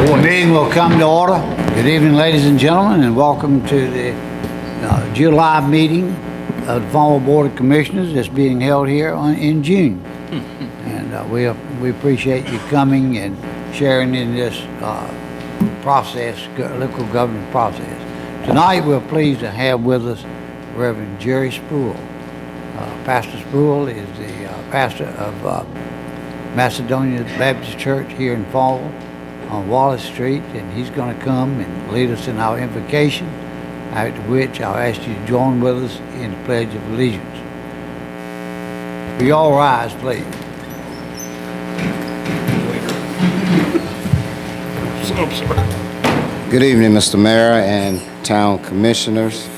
The meeting will come to order. Good evening, ladies and gentlemen, and welcome to the July meeting of the Farmville Board of Commissioners that's being held here in June. And we appreciate you coming and sharing in this process, local government process. Tonight, we're pleased to have with us Reverend Jerry Spruill. Pastor Spruill is the pastor of Macedonia Baptist Church here in Farmville on Wallace Street, and he's going to come and lead us in our invocation, after which I'll ask you to join with us in the Pledge of Allegiance. Will you all rise, please? Good evening, Mr. Mayor and Town Commissioners.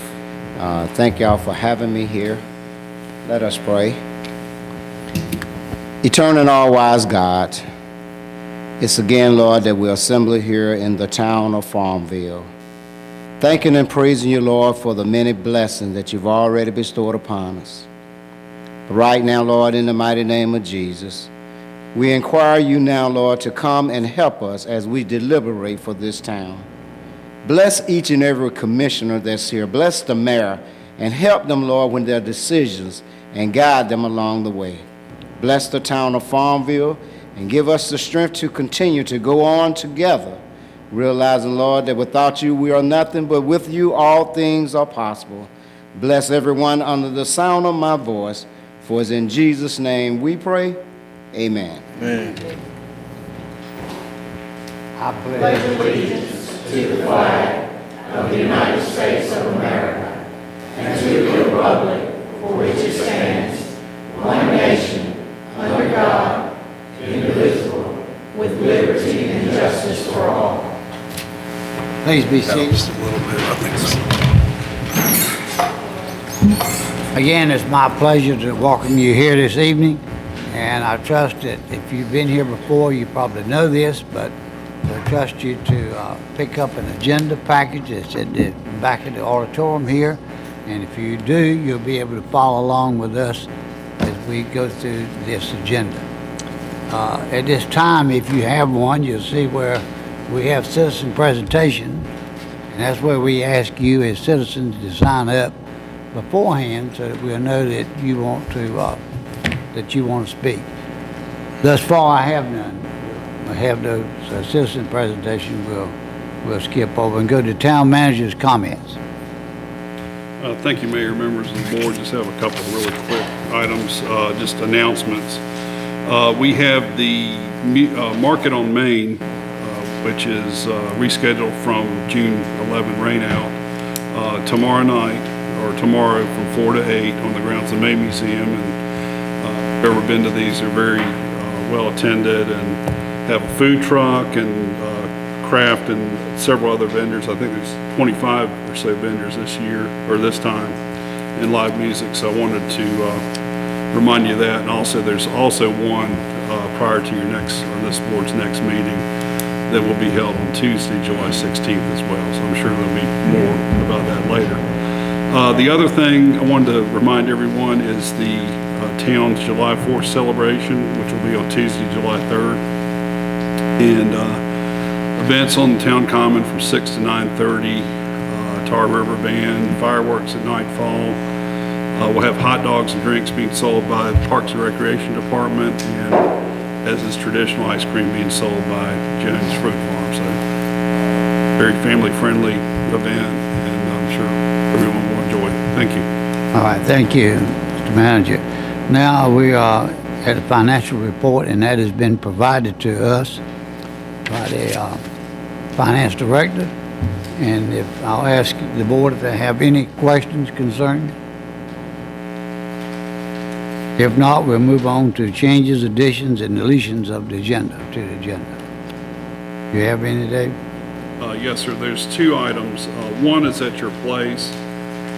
Thank y'all for having me here. Let us pray. Eternal and all-wise God, it's again, Lord, that we're assembled here in the town of Farmville. Thanking and praising you, Lord, for the many blessings that you've already bestowed upon us. But right now, Lord, in the mighty name of Jesus, we inquire you now, Lord, to come and help us as we deliberate for this town. Bless each and every commissioner that's here. Bless the mayor and help them, Lord, with their decisions and guide them along the way. Bless the town of Farmville and give us the strength to continue to go on together, realizing, Lord, that without you we are nothing, but with you all things are possible. Bless everyone under the sound of my voice, for it's in Jesus' name we pray. Amen. Amen. I pledge allegiance to the flag of the United States of America and to the republic for which it stands, one nation, under God, indivisible, with liberty and justice for all. Please be seated. Just a little bit, I think so. Again, it's my pleasure to welcome you here this evening, and I trust that if you've been here before, you probably know this, but I trust you to pick up an agenda package that's at the back of the auditorium here, and if you do, you'll be able to follow along with us as we go through this agenda. At this time, if you have one, you'll see where we have citizen presentation, and that's where we ask you as citizens to sign up beforehand so that we'll know that you want to speak. Thus far, I have none. I have no citizen presentation. We'll skip over and go to town manager's comments. Thank you, Mayor, members of the board. Just have a couple of really quick items, just announcements. We have the Market on Main, which is rescheduled from June 11 rain out tomorrow night, or tomorrow from 4 to 8 on the grounds of the May Museum. And if you've ever been to these, they're very well attended and have a food truck and craft and several other vendors. I think there's 25 or so vendors this year, or this time, in live music. So I wanted to remind you of that. And also, there's also one prior to your this board's next meeting that will be held on Tuesday, July 16th as well. So I'm sure there'll be more about that later. The other thing I wanted to remind everyone is the town's July 4th celebration, which will be on Tuesday, July 3rd. And events on the town common from 6 to 9:30, Tar River Band, fireworks at nightfall. We'll have hot dogs and drinks being sold by the Parks and Recreation Department, and as is traditional, ice cream being sold by Jones Fruit Farm. So very family-friendly event, and I'm sure everyone will enjoy it. Thank you. All right, thank you, Mr. Manager. Now we are at a financial report, and that has been provided to us by the Finance Director. And if I'll ask the board if they have any questions concerning it. If not, we'll move on to changes, additions, and deletions of the agenda, Do you have any, Dave? Yes, sir. There's two items. One is at your place.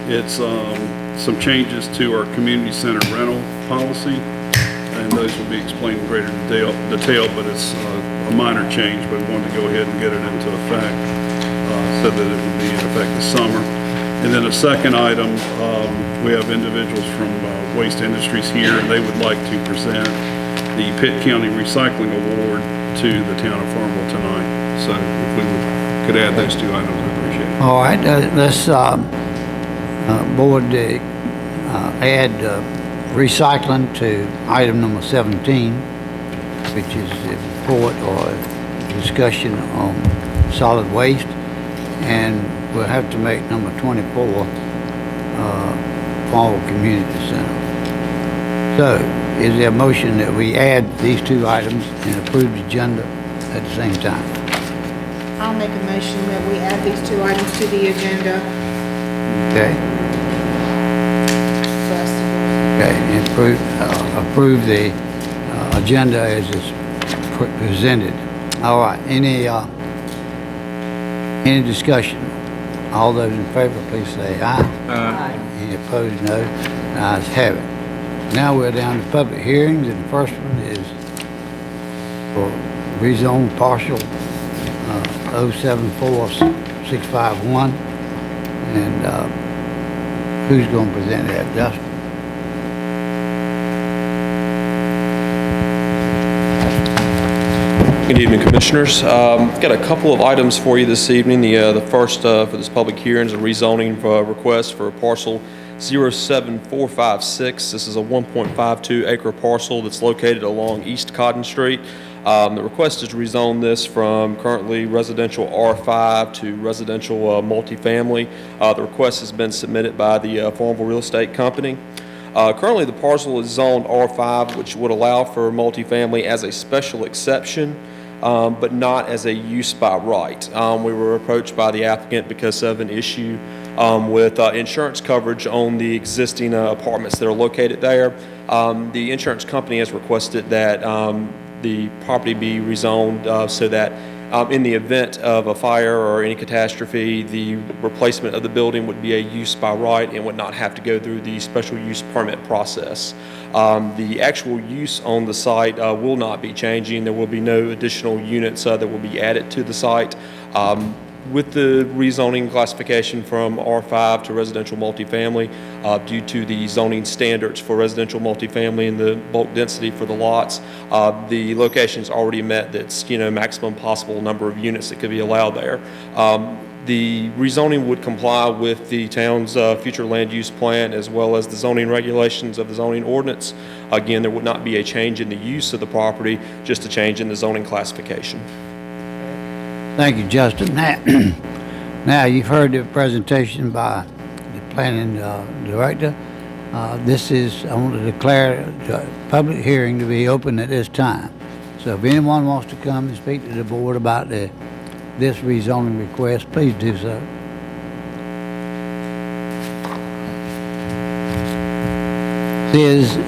It's some changes to our community center rental policy, and those will be explained in greater detail, but it's a minor change, but we wanted to go ahead and get it into effect, so that it would be in effect this summer. And then a second item, we have individuals from Waste Industries here, and they would like to present the Pitt County Recycling Award to the town of Farmville tonight. So if we could add those two items, I'd appreciate it. All right, let's, board, add recycling to item number 17, which is the report or discussion on solid waste. And we'll have to make number 24, Farmville Community Center. So, is there a motion that we add these two items and approve the agenda at the same time? I'll make a motion that we add these two items to the agenda. Okay? Okay, and approve the agenda as it's presented. All right, any discussion? All those in favor, please say aye. Aye. Any opposed, no. The ayes have it. Now we're down to public hearings, and the first one is for rezone partial 074651. And who's going to present that? Justin? Good evening, Commissioners. Got a couple of items for you this evening. The first for this public hearing is a rezoning request for parcel 07456. This is a 1.52 acre parcel that's located along East Cotton Street. The request is to rezone this from currently residential R5 to residential multifamily. The request has been submitted by the Farmville Real Estate Company. Currently, the parcel is zoned R5, which would allow for multifamily as a special exception, but not as a use by right. We were approached by the applicant because of an issue with insurance coverage on the existing apartments that are located there. The insurance company has requested that the property be rezoned so that in the event of a fire or any catastrophe, the replacement of the building would be a use by right and would not have to go through the special use permit process. The actual use on the site will not be changing. There will be no additional units that will be added to the site. With the rezoning classification from R5 to residential multifamily, due to the zoning standards for residential multifamily and the bulk density for the lots, the location's already met that's maximum possible number of units that could be allowed there. The rezoning would comply with the town's future land use plan as well as the zoning regulations of the zoning ordinance. Again, there would not be a change in the use of the property, just a change in the zoning classification. Thank you, Justin. Now, you've heard the presentation by the planning director. I want to declare the public hearing to be open at this time. So if anyone wants to come and speak to the board about this rezoning request, please do so.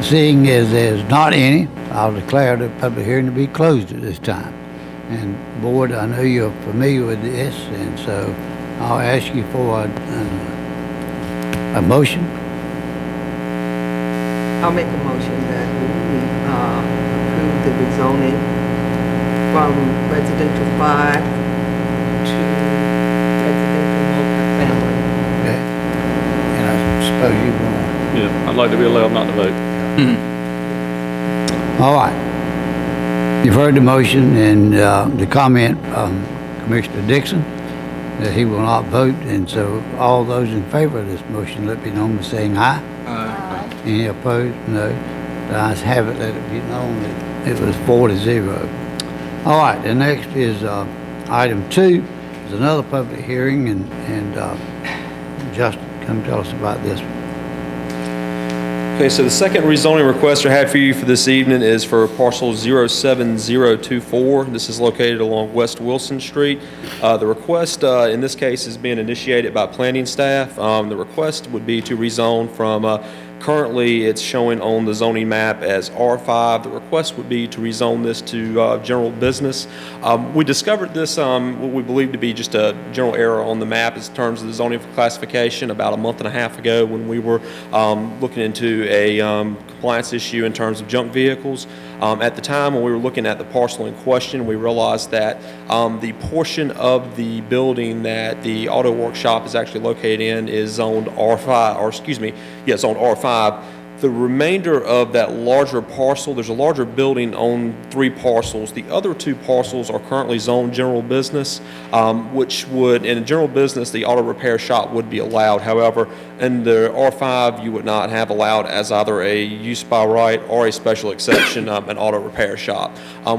Seeing as there's not any, I'll declare the public hearing to be closed at this time. And board, I know you're familiar with this, and so I'll ask you for a motion. I'll make a motion that we approve the rezoning from residential 5 to residential multifamily. Okay. And I suppose you want Yeah, I'd like to be allowed not to vote. All right. You've heard the motion and the comment from Commissioner Dixon that he will not vote, and so all those in favor of this motion, let it be known by saying aye. Aye. Any opposed? No. The ayes have it. Let it be known that it was 4-0. All right. The next is item 2. It's another public hearing, and Justin, come tell us about this one. Okay, so the second rezoning request I had for you for this evening is for parcel 07024. This is located along West Wilson Street. The request in this case is being initiated by planning staff. The request would be to rezone from currently it's showing on the zoning map as R5. The request would be to rezone this to general business. We discovered this, what we believe to be just a general error on the map in terms of the zoning classification about a month and a half ago when we were looking into a compliance issue in terms of junk vehicles. At the time when we were looking at the parcel in question, we realized that the portion of the building that the auto workshop is actually located in is zoned R5, or excuse me, yeah, zoned R5. The remainder of that larger parcel, there's a larger building on 3 parcels. The other 2 parcels are currently zoned general business, which would, in a general business, the auto repair shop would be allowed. However, in the R5, you would not have allowed as either a use by right or a special exception, an auto repair shop.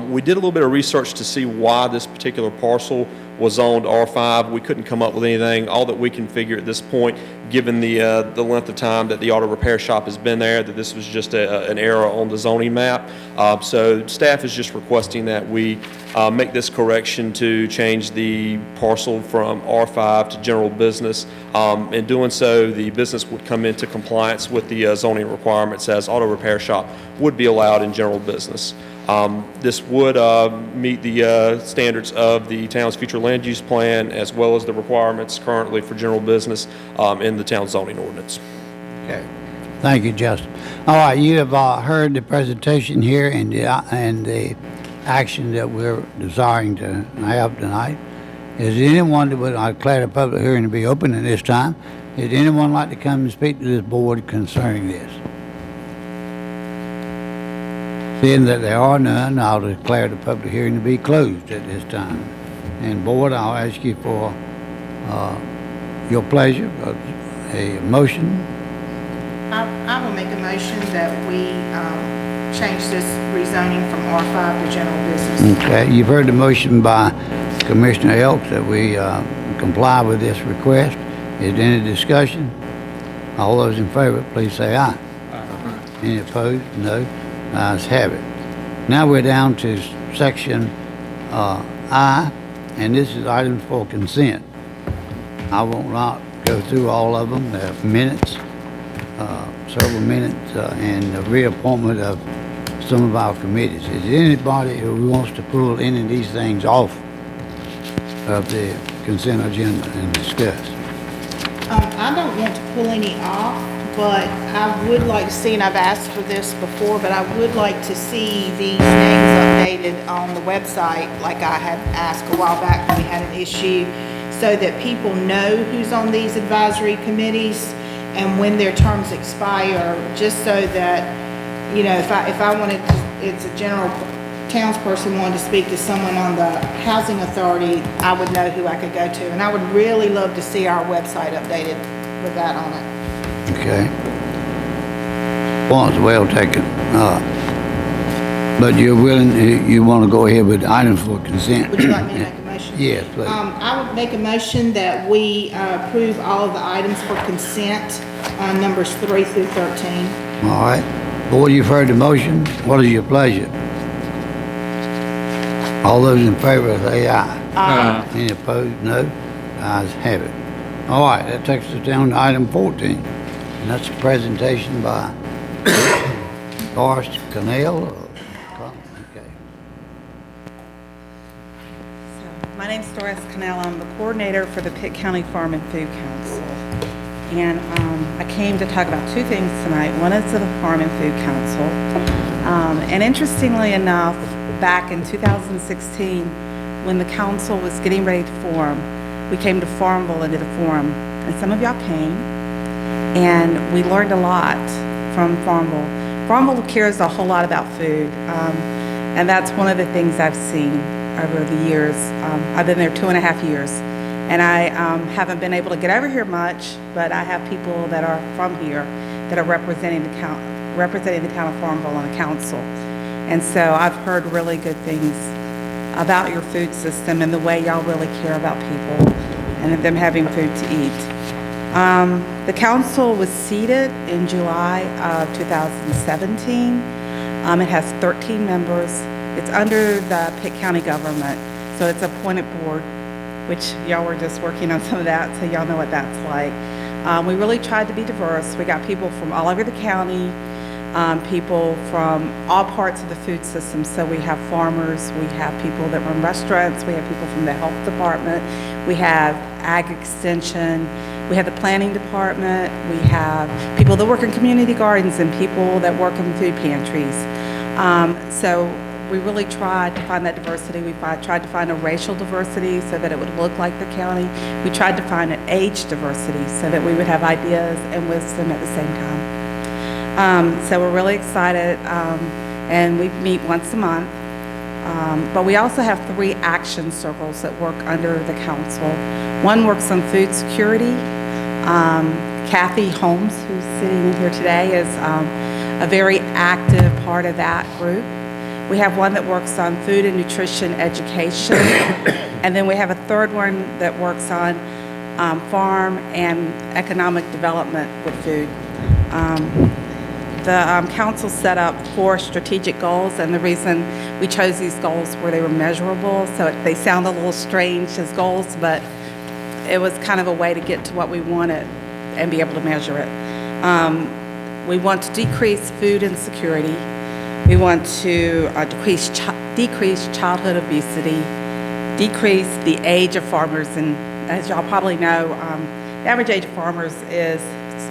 We did a little bit of research to see why this particular parcel was zoned R5. We couldn't come up with anything. All that we can figure at this point, given the length of time that the auto repair shop has been there, that this was just an error on the zoning map. So staff is just requesting that we make this correction to change the parcel from R5 to general business. In doing so, the business would come into compliance with the zoning requirements as auto repair shop would be allowed in general business. This would meet the standards of the town's future land use plan as well as the requirements currently for general business in the town zoning ordinance. Okay. Thank you, Justin. All right, you have heard the presentation here and the action that we're desiring to have tonight. Is there anyone that would declare the public hearing to be open at this time? Would anyone like to come and speak to this board concerning this? Seeing that there are none, I'll declare the public hearing to be closed at this time. And board, I'll ask you for your pleasure, a motion. I will make a motion that we change this rezoning from R5 to general business. Okay, you've heard the motion by Commissioner Elks that we comply with this request. Is there any discussion? All those in favor, please say aye. Aye. Any opposed? No. Ayes have it. Now we're down to section I, and this is items for consent. I will not go through all of them. There are minutes, several minutes, and the reappointment of some of our committees. Is there anybody who wants to pull any of these things off of the consent agenda and discuss? I don't want to pull any off, but I would like to see, and I've asked for this before, but I would like to see these names updated on the website like I had asked a while back when we had an issue, so that people know who's on these advisory committees and when their terms expire, just so that, you know, if I wanted to, it's a general townsperson wanted to speak to someone on the housing authority, I would know who I could go to. And I would really love to see our website updated with that on it. Okay. Point's well taken. But you're willing, you want to go ahead with items for consent? Would you like me to make a motion? Yes, please. I would make a motion that we approve all of the items for consent, numbers 3 through 13. All right. Board, you've heard the motion. What is your pleasure? All those in favor say aye. Aye. Any opposed? No. Ayes have it. All right, that takes us down to item 14. And that's a presentation by Doris Cannell. Okay. My name's Doris Cannell. I'm the coordinator for the Pitt County Farm and Food Council. And I came to talk about 2 things tonight. One is the Farm and Food Council. And interestingly enough, back in 2016, when the council was getting ready to form, we came to Farmville and did a forum. And some of y'all came, and we learned a lot from Farmville. Farmville cares a whole lot about food, and that's one of the things I've seen over the years. I've been there 2.5 years, and I haven't been able to get over here much, but I have people that are from here that are representing the town of Farmville on the council. And so I've heard really good things about your food system and the way y'all really care about people and them having food to eat. The council was seated in July of 2017. It has 13 members. It's under the Pitt County government, so it's an appointed board, which y'all were just working on some of that, so y'all know what that's like. We really tried to be diverse. We got people from all over the county, people from all parts of the food system. So we have farmers, we have people that run restaurants, we have people from the health department, we have ag extension, we have the planning department, we have people that work in community gardens and people that work in food pantries. So we really tried to find that diversity. We tried to find a racial diversity so that it would look like the county. We tried to find an age diversity so that we would have ideas and wisdom at the same time. So we're really excited, and we meet once a month. But we also have 3 action circles that work under the council. One works on food security. Kathy Holmes, who's sitting in here today, is a very active part of that group. We have one that works on food and nutrition education, and then we have a third one that works on farm and economic development with food. The council set up 4 strategic goals, and the reason we chose these goals were they were measurable, so they sound a little strange as goals, but it was kind of a way to get to what we wanted and be able to measure it. We want to decrease food insecurity. We want to decrease childhood obesity, decrease the age of farmers, and as y'all probably know, the average age of farmers is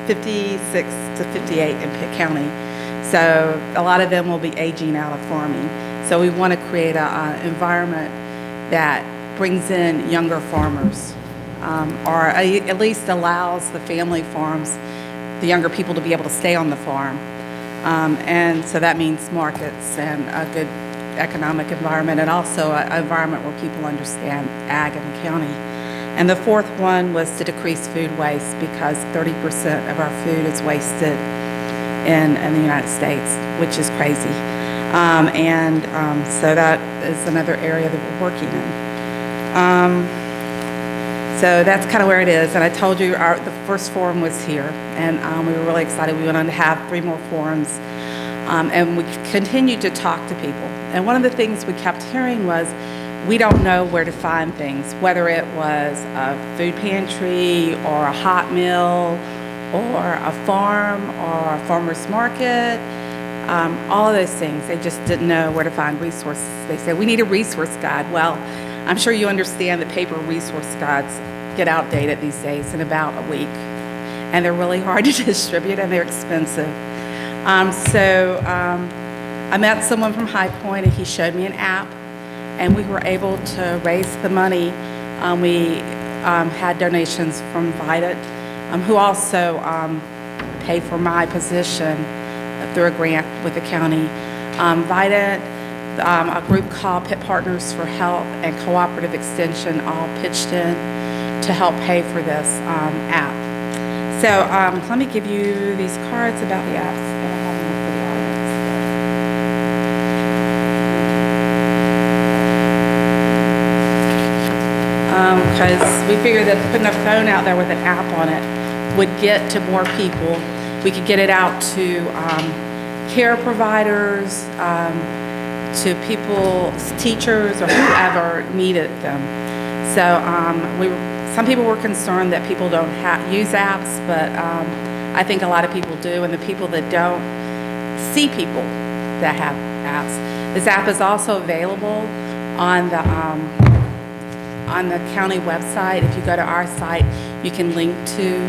56 to 58 in Pitt County. So a lot of them will be aging out of farming. So we want to create an environment that brings in younger farmers, or at least allows the family farms, the younger people, to be able to stay on the farm. And so that means markets and a good economic environment, and also an environment where people understand ag in the county. And the 4th one was to decrease food waste, because 30% of our food is wasted in the United States, which is crazy. So that is another area that we're working in. So that's kind of where it is. And I told you the first forum was here, and we were really excited. We went on to have 3 more forums, and we continued to talk to people. And one of the things we kept hearing was, we don't know where to find things, whether it was a food pantry or a hot meal or a farm or a farmer's market, all of those things. They just didn't know where to find resources. They said, we need a resource guide. Well, I'm sure you understand that paper resource guides get outdated these days in about a week, and they're really hard to distribute, and they're expensive. I met someone from High Point, and he showed me an app, and we were able to raise the money. We had donations from Vitat, who also paid for my position through a grant with the county. Vitat, a group called Pitt Partners for Health, and Cooperative Extension all pitched in to help pay for this app. So let me give you these cards about the apps, and I have them for the audience. Because we figured that putting a phone out there with an app on it would get to more people. We could get it out to care providers, to people, teachers, or whoever needed them. So some people were concerned that people don't use apps, but I think a lot of people do, and the people that don't see people that have apps. This app is also available on the county website. If you go to our site, you can link to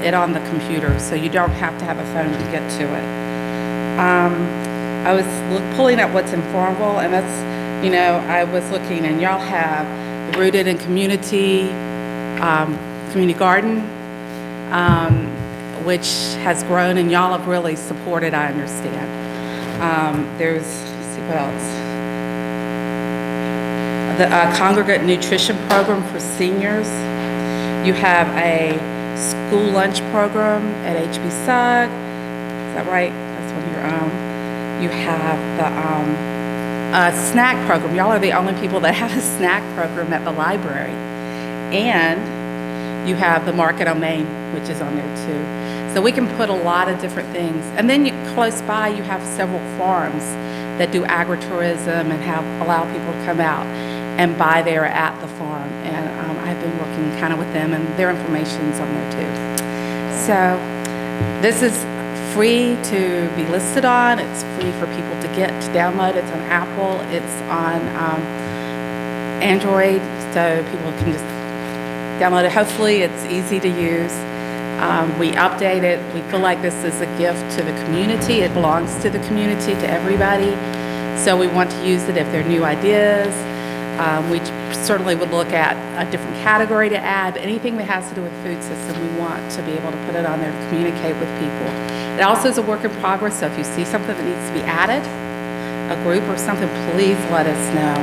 it on the computer, so you don't have to have a phone to get to it. I was pulling up what's in Farmville, and that's, I was looking, and y'all have the Rooted in Community community garden, which has grown, and y'all have really supported, I understand. Let's see what else. The congregate nutrition program for seniors. You have a school lunch program at HB-SUG. Is that right? That's one of your own. You have the snack program. Y'all are the only people that have a snack program at the library. And you have the Market on Main, which is on there too. So we can put a lot of different things. And then close by, you have several farms that do agritourism and allow people to come out and buy there at the farm. And I've been working kind of with them, and their information's on there too. So this is free to be listed on. It's free for people to download. It's on Apple. It's on Android, so people can just download it. Hopefully it's easy to use. We update it. We feel like this is a gift to the community. It belongs to the community, to everybody. So we want to use it if there are new ideas. We certainly would look at a different category to add, but anything that has to do with food system, we want to be able to put it on there to communicate with people It also is a work in progress, so if you see something that needs to be added, a group or something, please let us know.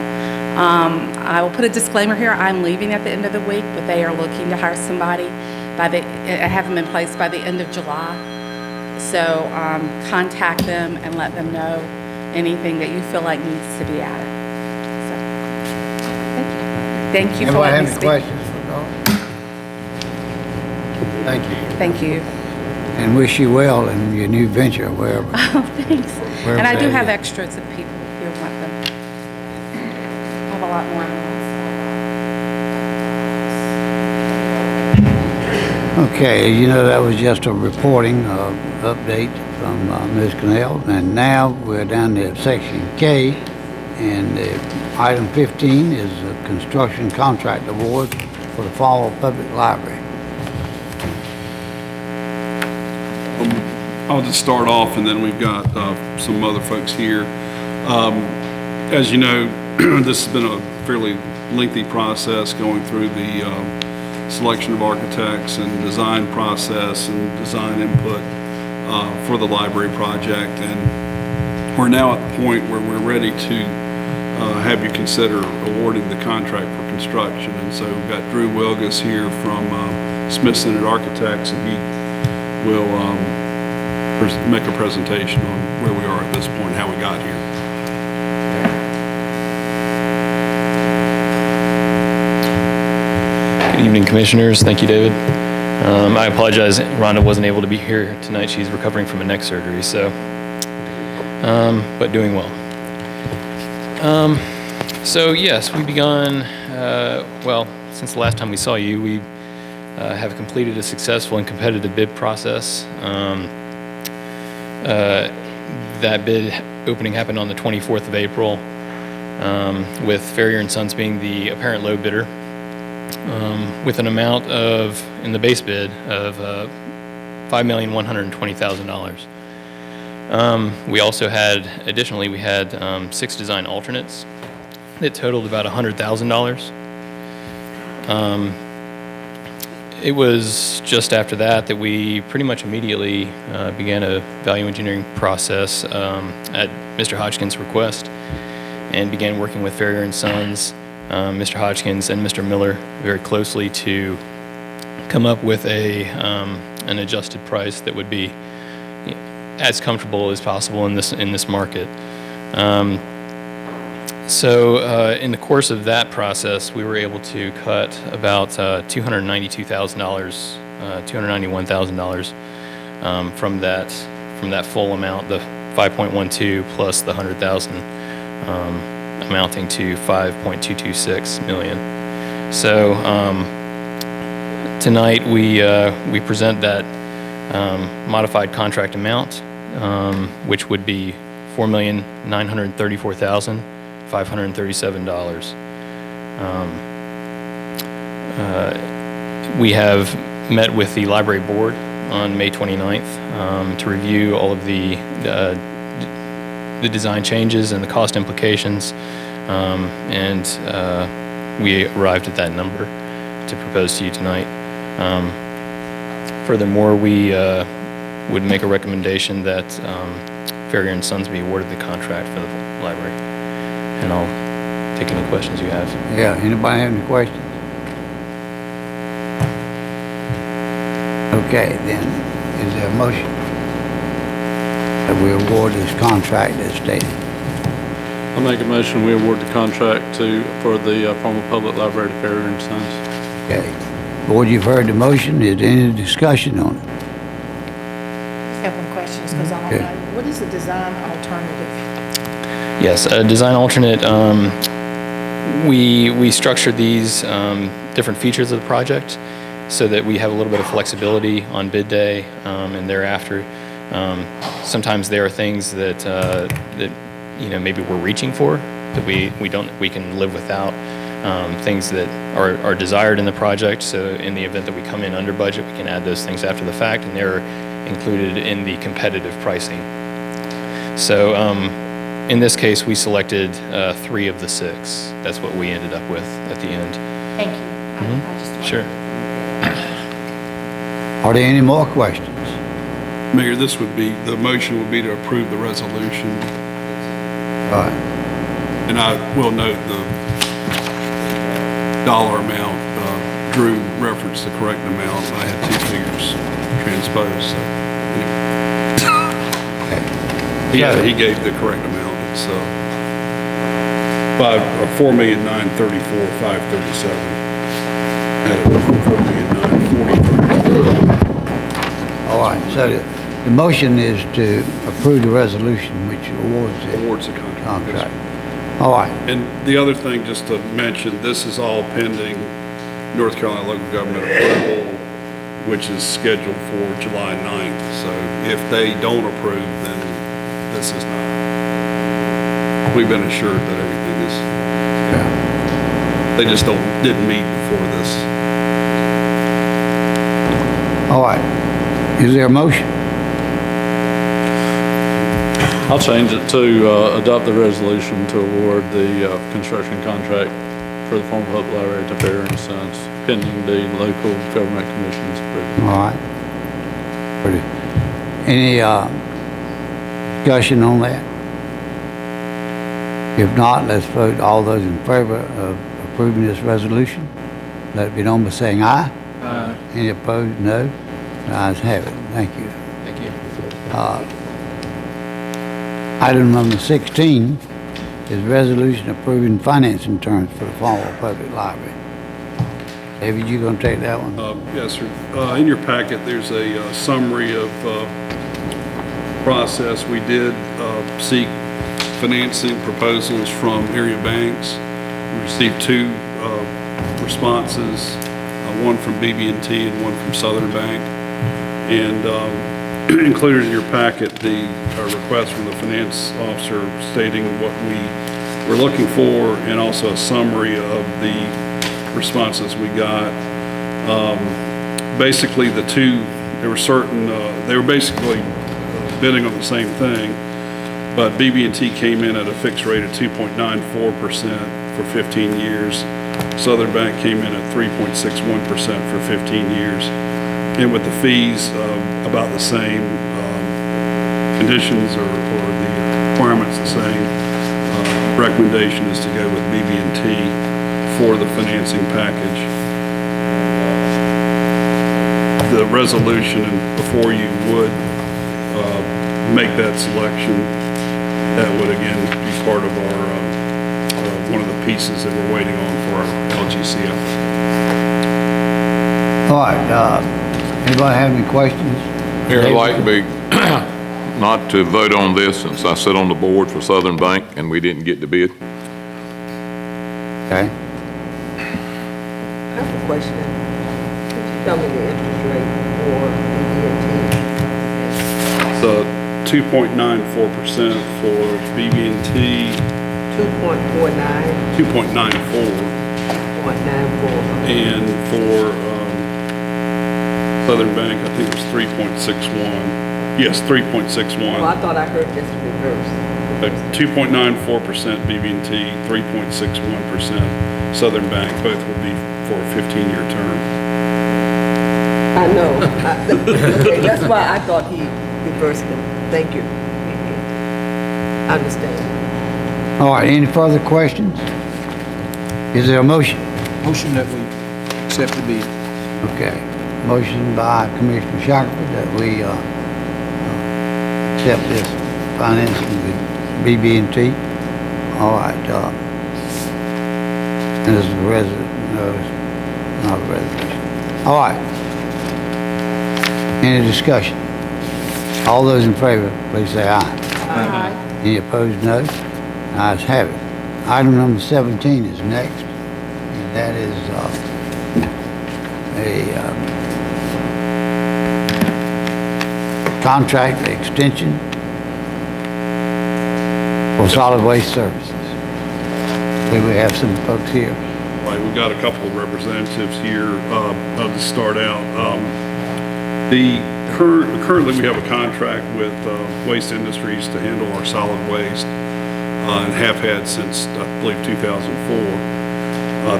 I will put a disclaimer here. I'm leaving at the end of the week, but they are looking to hire somebody have them in place by the end of July. So contact them and let them know anything that you feel like needs to be added. So, thank you. Thank you for Anybody letting have me any speak. questions for Dawn? Thank you. Thank you. And wish you well in your new venture, wherever. Oh, thanks. Wherever And I do that have is. extras if people here want them. I have a lot more. Okay, you know, that was just a reporting update from Ms. Cannell. And now we're down to section K, and item 15 is a construction contract award for the Fall Public Library. I'll just start off, and then we've got some other folks here. As you know, this has been a fairly lengthy process going through the selection of architects and design process and design input for the library project. And we're now at the point where we're ready to have you consider awarding the contract for construction. And so we've got Drew Wilgus here from Smith Centered Architects, and he will make a presentation on where we are at this point, how we got here. Good evening, Commissioners. Thank you, David. I apologize, Rhonda wasn't able to be here tonight. She's recovering from a neck surgery, so, but doing well. So yes, we begun, well, since the last time we saw you, we have completed a successful and competitive bid process. That bid opening happened on the 24th of April, with Farrier & Sons being the apparent low bidder, with an amount of, in the base bid, of $5,120,000. We also had, additionally, we had 6 design alternates that totaled about $100,000. It was just after that that we pretty much immediately began a value engineering process at Mr. Hodgkin's request, and began working with Farrier & Sons, Mr. Hodgkins and Mr. Miller very closely to come up with an adjusted price that would be as comfortable as possible in this market. So in the course of that process, we were able to cut about $292,000, $291,000 from that full amount, the 5.12 plus the 100,000, amounting to 5.226 million. So tonight we present that modified contract amount, which would be $4,934,537. We have met with the library board on May 29th to review all of the design changes and the cost implications, and we arrived at that number to propose to you tonight. Furthermore, we would make a recommendation that Farrier & Sons be awarded the contract for the library. And I'll take any questions you have. Yeah, anybody have any questions? Okay, then, is there a motion that we award this contract as stated? I'll make a motion, we award the contract for the Farmville Public Library to Farrier & Sons. Okay. Board, you've heard the motion. Is there any discussion on it? I have one question, because I don't Okay. know. What is a design alternative? Yes, a design alternate, we structured these different features of the project so that we have a little bit of flexibility on bid day and thereafter. Sometimes there are things that maybe we're reaching for that we can live without. Things that are desired in the project, so in the event that we come in under budget, we can add those things after the fact, and they're included in the competitive pricing. So in this case, we selected 3 of the 6. That's what we ended up with at the end. Thank you. I just wanted- Sure. Are there any more questions? Mayor, the motion would be to approve the resolution, All right. and I will note the dollar amount. Drew referenced the correct amount. I had two figures transposed, so anyway. He gave the correct amount. It's $4,934,537. All right, so the motion is to approve the resolution which awards the contract. contract. All right, And the other thing, just to mention, this is all pending North Carolina local government approval, which is scheduled for July 9th. So if they don't approve, then this is not. We've been assured that everything is, they just didn't meet before this. all right. Is there a motion? I'll change it to adopt the resolution to award the construction contract for the Farmville Library to Fair and Sons, pending the local government commission's approval. All right. Pretty. Any discussion on that? If not, let's vote. All those in favor of approving this resolution, let it be known by saying aye. Aye. Any opposed, no. The ayes have it. Thank you. Thank you. Item number 16 is resolution approving financing terms for the Farmville Public Library. David, you gonna take that one? Yes, sir. In your packet, there's a summary of process. We did seek financing proposals from area banks. We received two responses, one from BB&T and one from Southern Bank. And included in your packet, the request from the finance officer stating what we were looking for, and also a summary of the responses we got. Basically, they were basically bidding on the same thing, but BB&T came in at a fixed rate of 2.94% for 15 years. Southern Bank came in at 3.61% for 15 years. And with the fees about the same, conditions or the requirements the same, recommendation is to go with BB&T for the financing package. The resolution, and before you would make that selection, that would again be part of our one of the pieces that we're waiting on for our LGCF. All right, anybody have any questions? Here, I'd like to be, not to vote on this since I sit on the board for Southern Bank and we didn't get the bid. Okay. I have a question. Could you tell me the interest rate for BB&T? So 2.94% for BB&T, 2.49, 2.94, 2.94. and for Southern Bank, I think it was 3.61. Yes, 3.61. Well, I thought I heard just reverse. 2.94% BB&T, 3.61% Southern Bank. Both will be for a 15-year term. I know. Okay, that's why I thought he reversed them. Thank you. I understand. All right, any further questions? Is there a motion? Motion that we accept the bid. Okay, motion by Commissioner Shackelford that we accept this financing with BB&T. All right, and this is a no, it's not a resolution. All right. Any discussion? All those in favor, please say aye. Aye. Any opposed, no. Ayes have it. Item number 17 is next, and that is a contract extension for solid waste services. We have some folks here. Right, we've got a couple of representatives here. I'll just start out. Currently, we have a contract with Waste Industries to handle our solid waste, and have had since, I believe, 2004.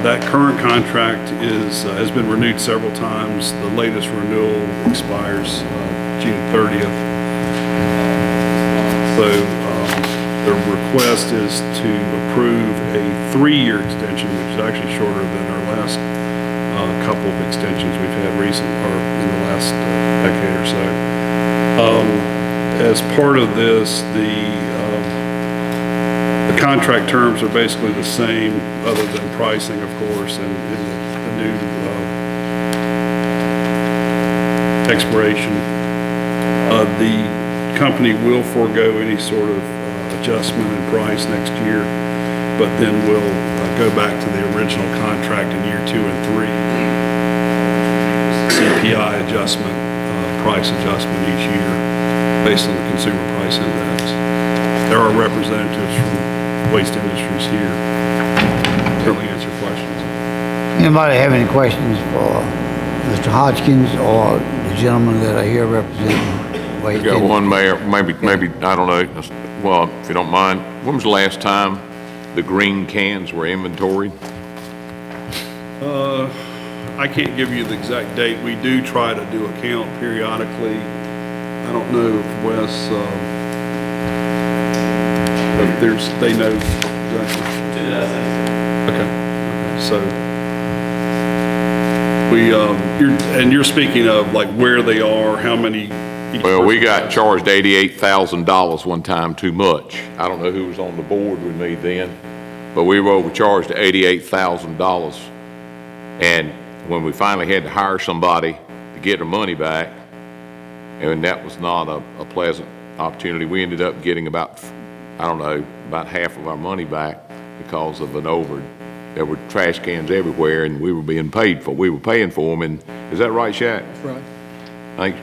That current contract has been renewed several times. The latest renewal expires June 30th. So the request is to approve a 3-year extension, which is actually shorter than our last couple of extensions we've had in the last decade or so. As part of this, the contract terms are basically the same, other than pricing, of course, and the new expiration. The company will forego any sort of adjustment in price next year, but then we'll go back to the original contract in year 2 and 3. CPI adjustment, price adjustment each year based on the consumer price index. There are representatives from Waste Industries here. Certainly answer questions. Anybody have any questions for Mr. Hodgkins or the gentlemen that are here representing Waste Got Industries? one, Mayor, maybe, I don't know, well, if you don't mind, when was the last time the green cans were inventoried? I can't give you the exact date. We do try to do a count periodically. I don't know if Wes, if they know exactly. Okay, so you're speaking of like where they are, how many? Well, we got charged $88,000 one time too much. I don't know who was on the board with me then, but we were overcharged to $88,000. And when we finally had to hire somebody to get our money back, and that was not a pleasant opportunity, we ended up getting about half of our money back because of there were trash cans everywhere, and we were being paid for. We were paying for them, and is that right, Shaq? That's right.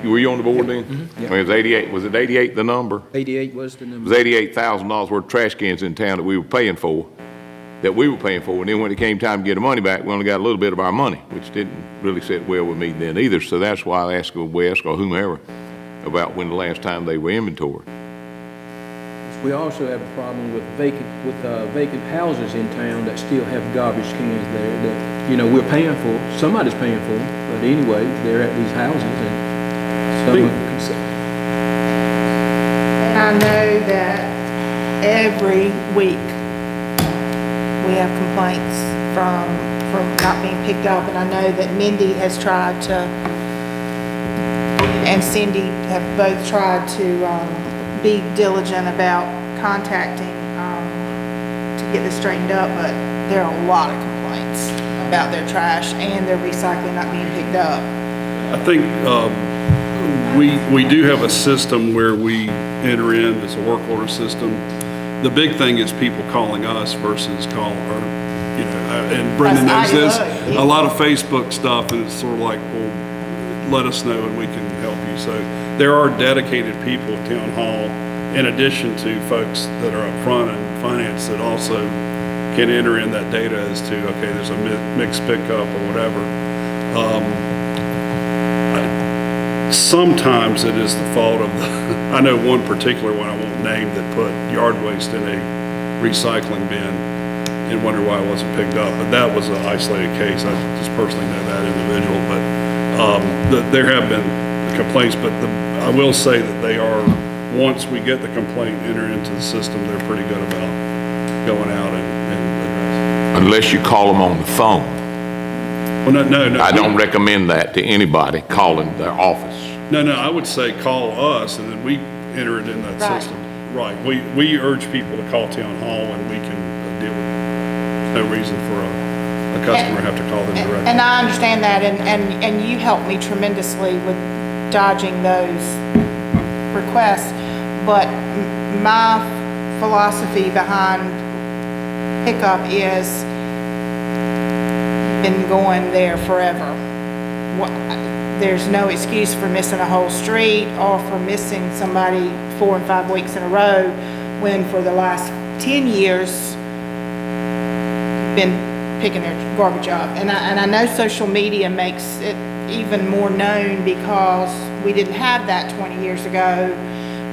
Were you on the board then? Mm-hmm. Yeah. I mean, was it 88 the number? 88 was the It number. was $88,000 worth of trash cans in town that we were paying for, and then when it came time to get the money back, we only got a little bit of our money, which didn't really sit well with me then either. So that's why I asked Wes or whomever about when the last time they were inventoried. We also have a problem with vacant houses in town that still have garbage cans there that, we're paying for. Somebody's paying for them, but anyway, they're at these houses and someone can say. I know that every week we have complaints from not being picked up, and I know that Mindy has tried to, and Cindy have both tried to be diligent about contacting to get this straightened up, but there are a lot of complaints about their trash and their recycling not being picked up. I think we do have a system where we enter in, it's a work order system. The big thing is people calling us versus and Brendan knows this, a lot of Facebook stuff, and it's sort of like, well, let us know and we can help you. So there are dedicated people at Town Hall, in addition to folks that are up front in finance, that also can enter in that data as to, okay, there's a mixed pickup or whatever. Sometimes it is the fault of I know one particular one I won't name that put yard waste in a recycling bin and wonder why it wasn't picked up, but that was an isolated case. I just personally know that individual, but there have been complaints, but I will say that they are, once we get the complaint entered into the system, they're pretty good about going out and addressing. Unless you call them on the phone. Well, no. I don't recommend that to anybody calling their office. No, I would say call us and then we enter it in that system. Right. We urge people to call Town Hall and we can deal with it. There's no reason for a customer to have to call them directly. And I understand that, and you helped me tremendously with dodging those requests, but my philosophy behind pickup is been going there forever. There's no excuse for missing a whole street or for missing somebody 4 and 5 weeks in a row when for the last 10 years been picking their garbage up. And I know social media makes it even more known because we didn't have that 20 years ago,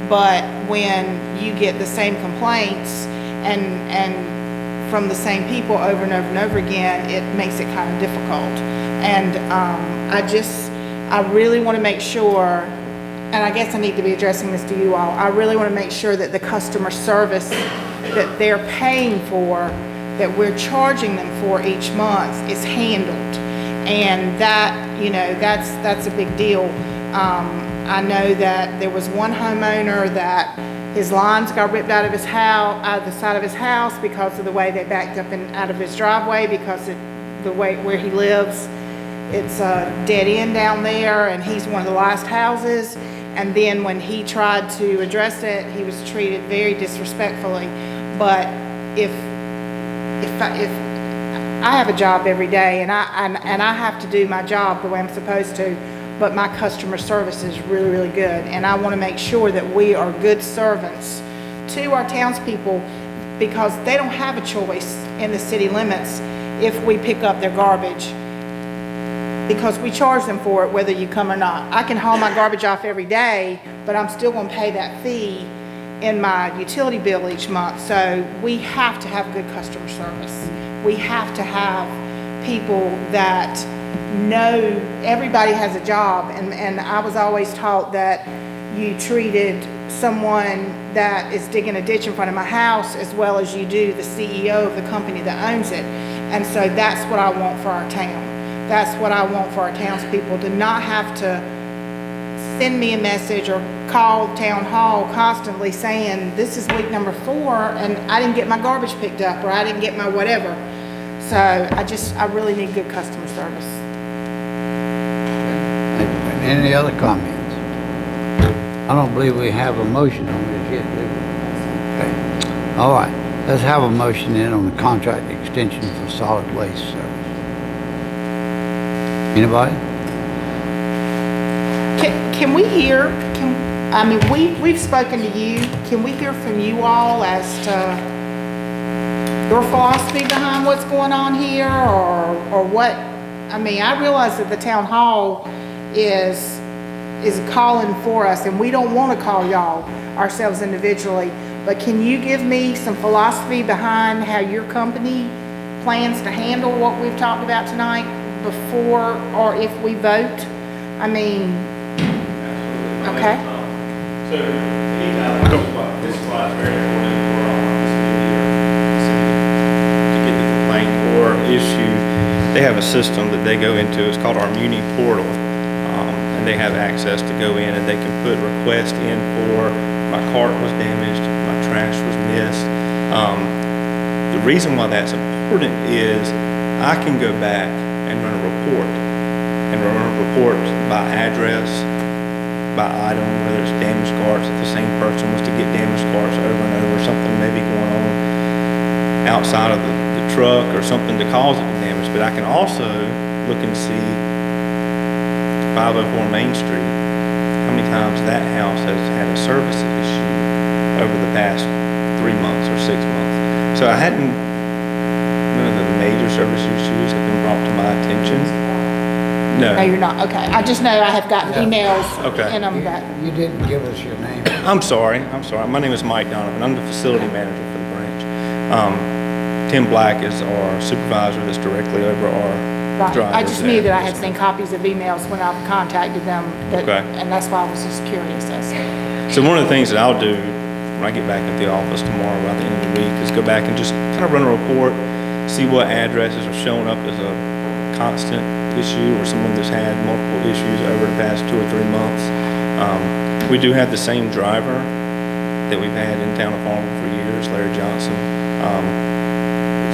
but when you get the same complaints and from the same people over and over and over again, it makes it kind of difficult. And I really want to make sure, and I guess I need to be addressing this to you all, I really want to make sure that the customer service that they're paying for, that we're charging them for each month, is handled. And that, you know, that's a big deal. I know that there was one homeowner that his lines got ripped out of his house, out of the side of his house, because of the way they backed up and out of his driveway, because the way where he lives, it's a dead end down there, and he's one of the last houses. And then when he tried to address it, he was treated very disrespectfully. But if I have a job every day, and I have to do my job the way I'm supposed to, but my customer service is really, really good. And I want to make sure that we are good servants to our townspeople, because they don't have a choice in the city limits if we pick up their garbage, because we charge them for it whether you come or not. I can haul my garbage off every day, but I'm still going to pay that fee in my utility bill each month. So we have to have good customer service. We have to have people that know everybody has a job. And I was always taught that you treated someone that is digging a ditch in front of my house as well as you do the CEO of the company that owns it. And so that's what I want for our town. That's what I want for our townspeople, to not have to send me a message or call town hall constantly saying, this is week number 4 and I didn't get my garbage picked up, or I didn't get my whatever. So I really need good customer service. Any other comments? I don't believe we have a motion on this yet, do we? Okay. All right. Let's have a motion then on the contract extension for solid waste service. Anybody? Can we hear, we've spoken to you. Can we hear from you all as to your philosophy behind what's going on here, or what? I realize that the town hall is calling for us, and we don't want to call y'all ourselves individually, but can you give me some philosophy behind how your company plans to handle what we've talked about tonight before or if we vote? Okay. So anytime this slide is very important for all of us to get the complaint or issue. They have a system that they go into. It's called our Muni Portal, and they have access to go in and they can put requests in for my cart was damaged, my trash was missed. The reason why that's important is I can go back and run a report, by address, by item, whether it's damaged carts, if the same person was to get damaged carts over and over, something may be going on outside of the truck or something to cause it to damage. But I can also look and see 504 Main Street, how many times that house has had a service issue over the past 3 months or 6 months. So none of the major service issues have been brought to my attention. No, you're not. Okay. I just know I have gotten emails. Okay. And You didn't give us your name. I'm sorry. My name is Mike Donovan. I'm the facility manager for the branch. Tim Black is our supervisor that's directly over our drivers. I just knew that I had seen copies of emails when I've contacted them. Okay. And that's why I was just curious as to. So one of the things that I'll do when I get back into the office tomorrow about the end of the week is go back and just kind of run a report, see what addresses are showing up as a constant issue or someone that's had multiple issues over the past 2 or 3 months. We do have the same driver that we've had in town of Farmville for years, Larry Johnson.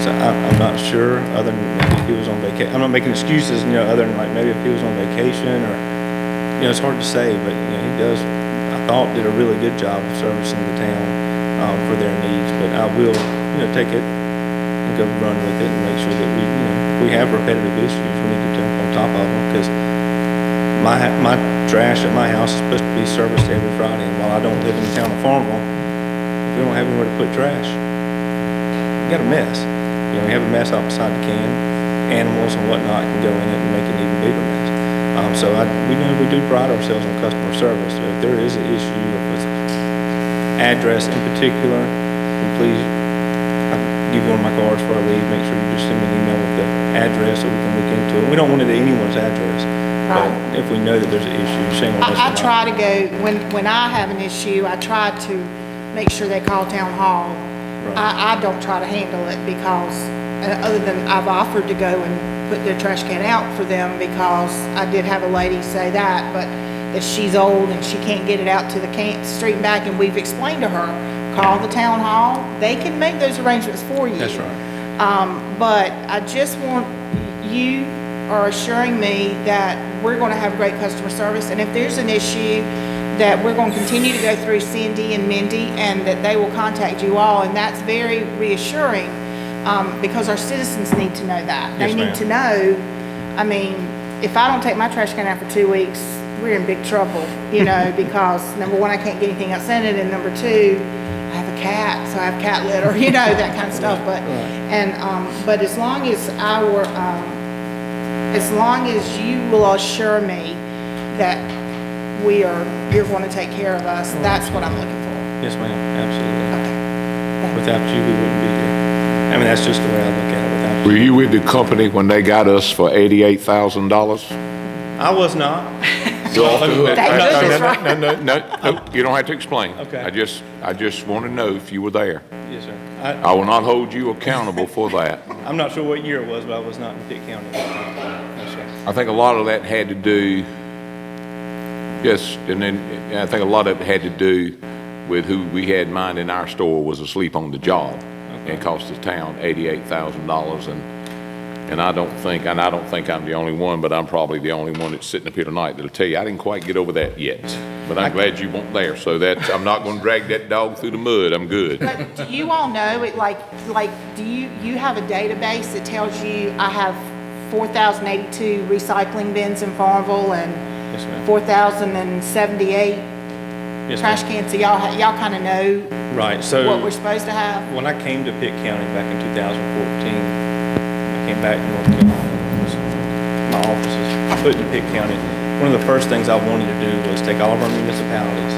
So I'm not sure, other than maybe if he was on vacation. I'm not making excuses, other than like maybe if he was on vacation or, it's hard to say, but he does, I thought, did a really good job of servicing the town for their needs. But I will, take it and go run with it and make sure that we have repetitive issues, we need to jump on top of them, because my trash at my house is supposed to be serviced every Friday, and while I don't live in the town of Farmville, if we don't have anywhere to put trash, we got a mess. We have a mess out beside the can. Animals and whatnot can go in it and make an even bigger mess. So we do pride ourselves on customer service. So if there is an issue with address in particular, then please, give you one of my cards before I leave. Make sure you just send me an email with the address so we can look into it. We don't want it at anyone's address. Right. But if we know that there's an issue, shame on us. I for not- try to go, when I have an issue, I try to make sure they call town hall. Right. I don't try to handle it because, other than I've offered to go and put their trash can out for them because I did have a lady say that, but that she's old and she can't get it out to the street and back, and we've explained to her, call the town hall, they can make those arrangements for you. That's right. But I just want, you are assuring me that we're gonna have great customer service, and if there's an issue, that we're gonna continue to go through Cindy and Mindy, and that they will contact you all, and that's very reassuring, because our citizens need to know that. They Yes, need ma'am. to know, I mean, if I don't take my trash can out for 2 weeks, we're in big trouble, you know, because number one, I can't get anything else in it, and number two, I have a cat, so I have cat litter, you know, that kind of stuff, but, but as long as you will assure me that you're going to take care of us, that's what I'm looking for. Yes, ma'am, absolutely. Okay. Without you, we wouldn't be here. I mean, that's just the way I look at it. Without Were you with the company when they got us for $88,000? I was not. You're off the hook. Thank goodness, right? No, you don't have to explain. Okay. I just want to know if you were there. Yes, sir. I will not hold you accountable for that. I'm not sure what year it was, but I was not in Pitt County at that time. No, sir. I think a lot of that had to do, yes, and then I think a lot of it had to do with who we had in mind in our store was asleep on the job. And it cost the town $88,000, and I don't think I'm the only one, but I'm probably the only one that's sitting up here tonight that'll tell you, I didn't quite get over that yet. But I'm glad you weren't there, so I'm not gonna drag that dog through the mud, I'm good. But do you all know, do you have a database that tells you, I have 4,082 recycling bins in Farmville and Yes, ma'am. 4,078 Yes, trash ma'am. cans, so y'all kind of know Right, so. what we're supposed to have? When I came to Pitt County back in 2014, I came back to North Carolina. My office is put in Pitt County. One of the first things I wanted to do was take all of our municipalities,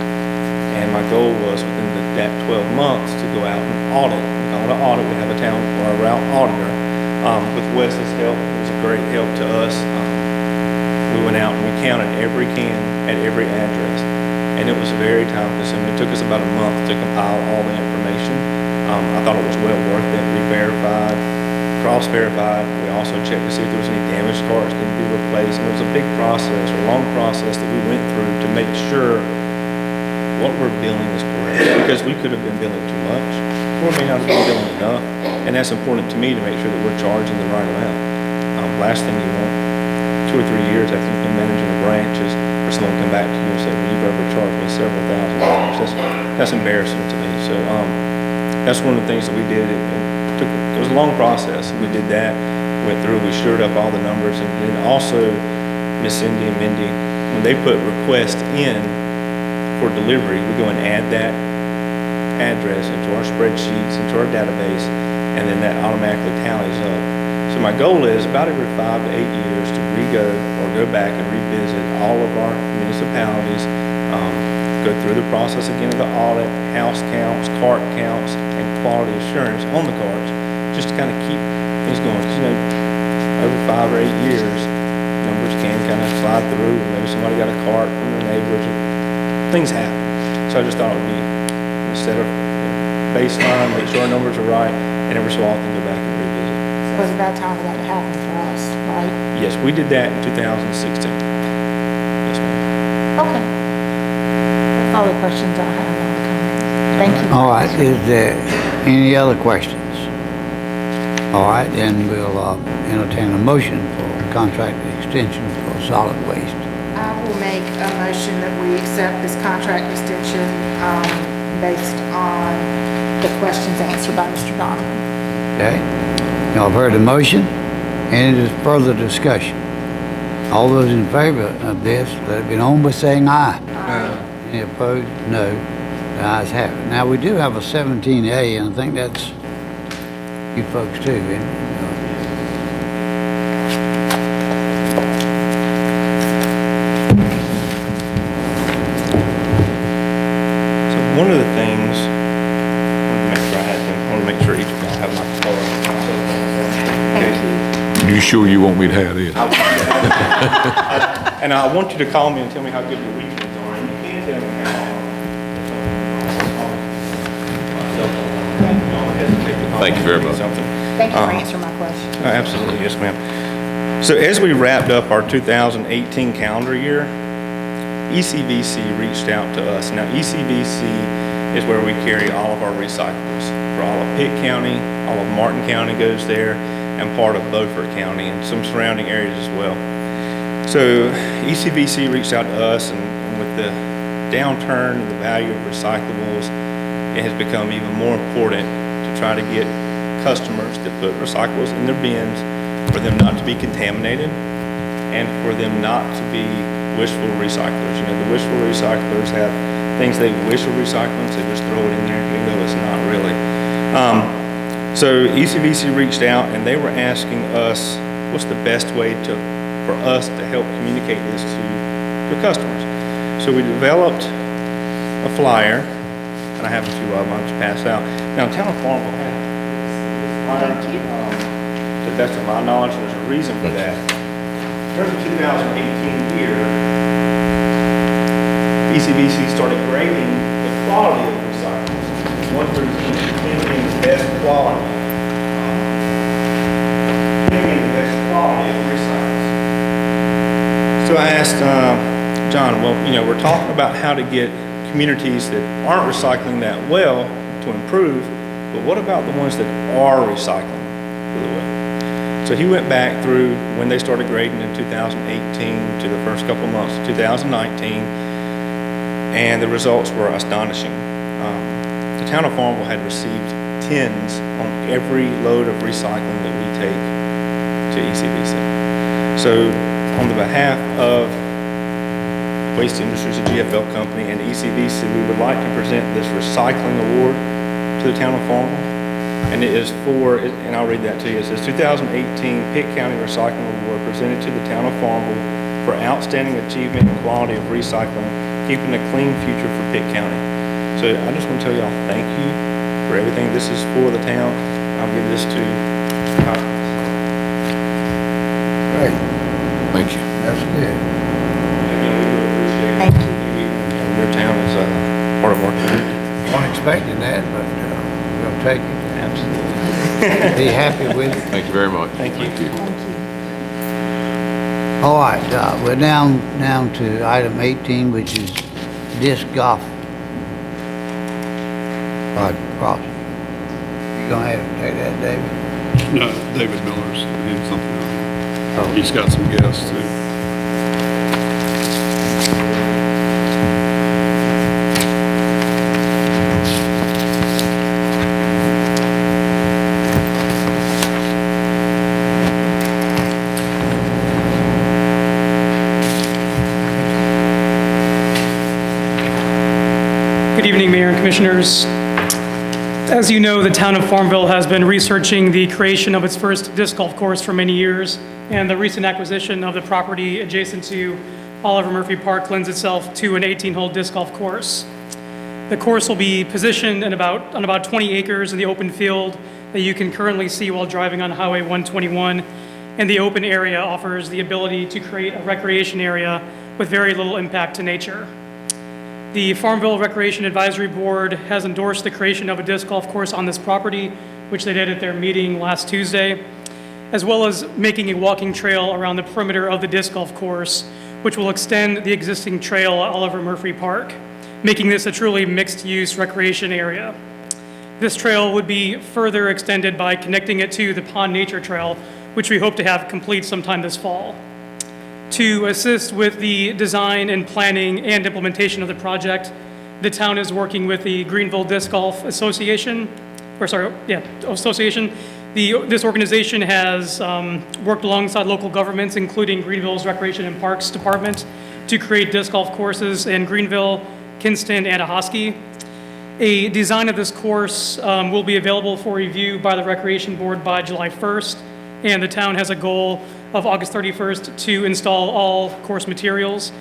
and my goal was within that 12 months to go out and audit. We call it an audit. We have a town or a route auditor. With Wes's help, it was a great help to us. We went out and we counted every can at every address, and it was very time consuming. It took us about a month to compile all the information. I thought it was well worth it. We verified, cross-verified. We also checked to see if there was any damaged carts that needed to be replaced. And it was a big process, or long process that we went through to make sure what we're billing is correct. Because we could have been billing too much, or may not have been billing enough. And that's important to me to make sure that we're charging the right amount. Last thing you want, 2 or 3 years after you've been managing a branch, is for someone to come back to you and say, well, you've overcharged me several $1,000s. That's embarrassing to me. So that's one of the things that we did. It was a long process. We did that, went through, we shored up all the numbers, and then also Miss Cindy and Mindy, when they put request in for delivery, we go and add that address into our spreadsheets, into our database, and then that automatically tallies up. So my goal is about every 5 to 8 years to go back and revisit all of our municipalities, go through the process again of the audit, house counts, cart counts, and quality assurance on the carts, just to kind of keep things going. Because, over 5 or 8 years, numbers can kind of slide through, and maybe somebody got a cart from their neighbors, or things happen. So I just thought it would be, instead of baseline, make sure our numbers are right, and every so often go back and revisit. So it was about time for that to happen for us, right? Yes, we did that in 2016. Yes, ma'am. Okay. That's all the questions I have on the comments. Thank you. All right, is there any other questions? All right, then we'll entertain a motion for contract extension for solid waste. I will make a motion that we accept this contract extension based on the questions answered by Mr. Donovan. Okay? Y'all have heard the motion. Any further discussion? All those in favor of this, let it be known by saying aye. Aye. Any opposed? No. The ayes have it. Now, we do have a 17A, and I think that's you folks too, isn't it? One of the things, I want to make sure each of y'all have my card. You sure you want me to have this? And I want you to call me and tell me how good your weekends are, and you can tell me how. Thank you very much. Thank you for answering my question. Absolutely, yes, ma'am. So as we wrapped up our 2018 calendar year, ECVC reached out to us. Now, ECVC is where we carry all of our recyclables. For all of Pitt County, all of Martin County goes there, and part of Beaufort County and some surrounding areas as well. So ECVC reached out to us, and with the downturn in the value of recyclables, it has become even more important to try to get customers that put recyclables in their bins for them not to be contaminated and for them not to be wishful recyclers. You know, the wishful recyclers have things they wish were recycling, so they just throw it in there, even though it's not really. So ECVC reached out, and they were asking us what's the best way for us to help communicate this to customers. So we developed a flyer, and I have a few of them I'll just pass out. Now, Town of Farmville has this flyer. Thank you. To the best of my knowledge, there's a reason for that. During the 2018 year, ECVC started grading the quality of recyclables, 1 through 10 being the best quality. 10 being the best quality of recyclables. So I asked John, well, you know, we're talking about how to get communities that aren't recycling that well to improve, but what about the ones that are recycling really well? So he went back through when they started grading in 2018 to the first couple of months of 2019, and the results were astonishing. The town of Farmville had received 10s on every load of recycling that we take to ECVC. So on the behalf of Waste Industries, a GFL company, and ECVC, we would like to present this recycling award to the town of Farmville. And it is for, and I'll read that to you, it says 2018 Pitt County Recycling Award presented to the town of Farmville for outstanding achievement and quality of recycling, keeping a clean future for Pitt County. So I just want to tell y'all thank you for everything. This is for the town. I'll give this to Great. Thank you. That's good. Again, we really appreciate Thank you. your town is part of our community. Wasn't expecting that, but we're gonna take it. Absolutely. Be happy with it. Thank you very much. Thank you. Thank you. All right, we're down to item 18, which is disc golf. Cross. You gonna have to take that, David? No, David Miller's had something on here. Oh. He's got some guests too. Good evening, Mayor and Commissioners. As you know, the town of Farmville has been researching the creation of its first disc golf course for many years, and the recent acquisition of the property adjacent to Oliver Murphy Park lends itself to an 18-hole disc golf course. The course will be positioned on about 20 acres in the open field that you can currently see while driving on Highway 121, and the open area offers the ability to create a recreation area with very little impact to nature. The Farmville Recreation Advisory Board has endorsed the creation of a disc golf course on this property, which they did at their meeting last Tuesday, as well as making a walking trail around the perimeter of the disc golf course, which will extend the existing trail at Oliver Murphy Park, making this a truly mixed-use recreation area. This trail would be further extended by connecting it to the Pond Nature Trail, which we hope to have complete sometime this fall. To assist with the design and planning and implementation of the project, the town is working with the Greenville Disc Golf Association, This organization has worked alongside local governments, including Greenville's Recreation and Parks Department, to create disc golf courses in Greenville, Kinston, and Ahoskie. A design of this course will be available for review by the Recreation Board by July 1st, and the town has a goal of August 31st to install all course materials.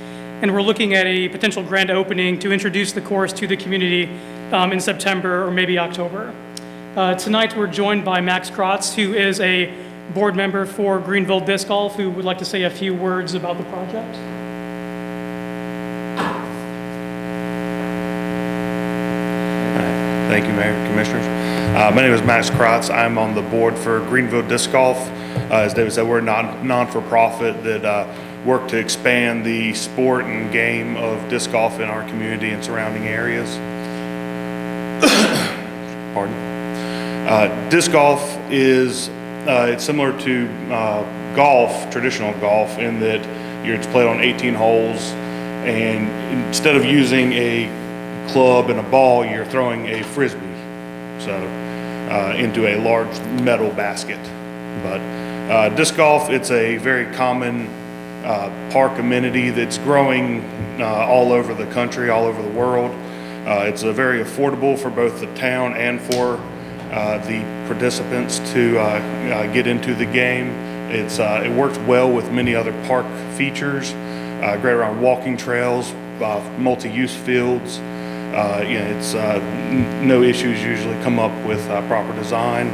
And we're looking at a potential grand opening to introduce the course to the community in September or maybe October. Tonight we're joined by Max Kratz, who is a board member for Greenville Disc Golf who would like to say a few words about the project. Thank you, Mayor, Commissioners. My name is Max Kratz. I'm on the board for Greenville Disc Golf. As David said, we're a non-for-profit that work to expand the sport and game of disc golf in our community and surrounding areas. Pardon. Disc golf is it's similar to golf, traditional golf, in that it's played on 18 holes, and instead of using a club and a ball, you're throwing a frisbee, so into a large metal basket. But disc golf, it's a very common park amenity that's growing all over the country, all over the world. It's very affordable for both the town and for the participants to get into the game. It works well with many other park features, great around walking trails, multi-use fields. It's no issues usually come up with proper design.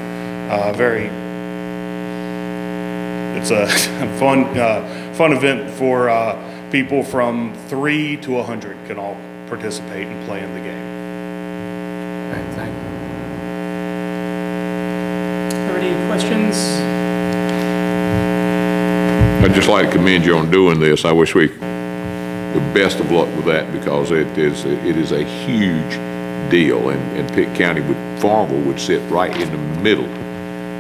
It's a fun event for people from 3 to 100 can all participate and play in the game. Okay, thank you. Are there any questions? I'd just like to commend you on doing this. I wish the best of luck with that, because it is a huge deal, and Pitt County Farmville would sit right in the middle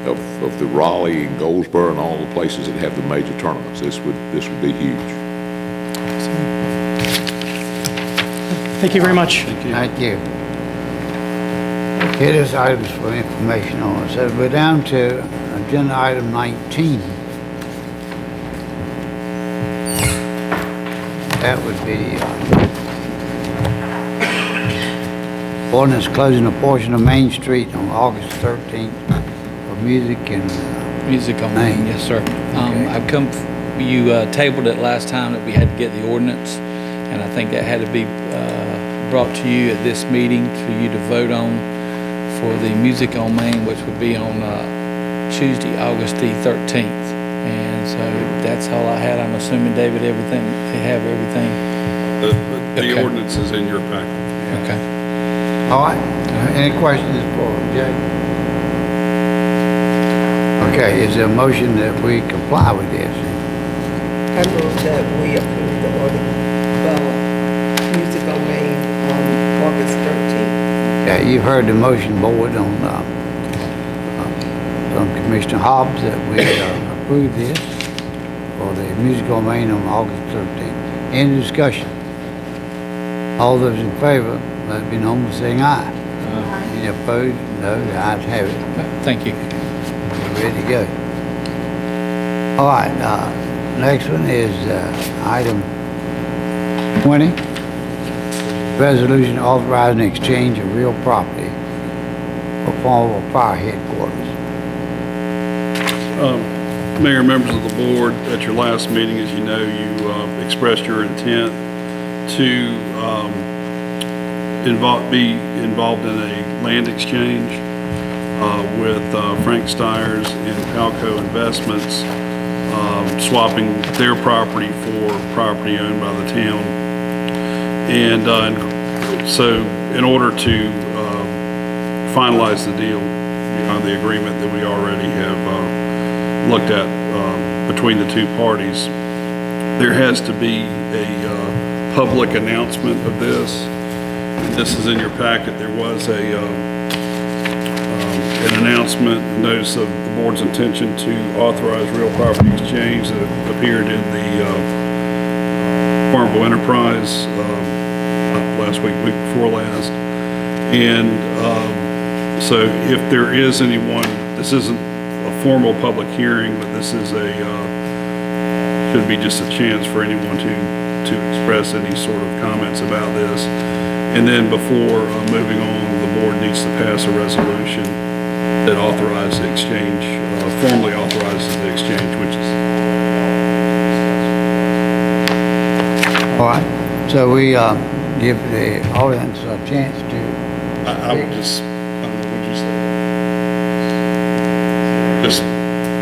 of the Raleigh and Goldsboro and all the places that have the major tournaments. This would be huge. Thank you very much. Thank you. Here is items for information on. So we're down to agenda item 19. That would be ordinance closing a portion of Main Street on August 13th for music and Music on Main, yes, sir. You tabled it last time that we had to get the ordinance, and I think that had to be brought to you at this meeting for you to vote on for the Music on Main, which would be on Tuesday, August the 13th. And so that's all I had. I'm assuming, David, they have everything? The Okay. ordinance is in your packet. Okay. all right. Any questions for Jay? Okay, is there a motion that we comply with this? I move that we approve the Music on Main on August 13th. Okay, you've heard the motion, board, from Commissioner Hobbs that we approve this for the Music on Main on August 13th. Any discussion? All those in favor, let it be known by saying aye. Any opposed? No, the ayes have it. Thank you. We're ready to go. All right, next one is item 20. Resolution authorizing exchange of real property for Farmville Fire Headquarters. Mayor, members of the board, at your last meeting, as you know, you expressed your intent to be involved in a land exchange with Frank Stiers and Palco Investments, swapping their property for property owned by the town. And so in order to finalize the deal beyond the agreement that we already have looked at between the two parties, there has to be a public announcement of this. And this is in your packet. There was an announcement, a notice of the board's intention to authorize real property exchange that appeared in the Farmville Enterprise last week before last. And so if there is anyone, this isn't a formal public hearing, but this is should be just a chance for anyone to express any sort of comments about this. And then before moving on, the board needs to pass a resolution that authorizes the exchange, formally authorizes the exchange, which is. All right, so we give the audience a chance to. I would just, I don't know, would you say? Just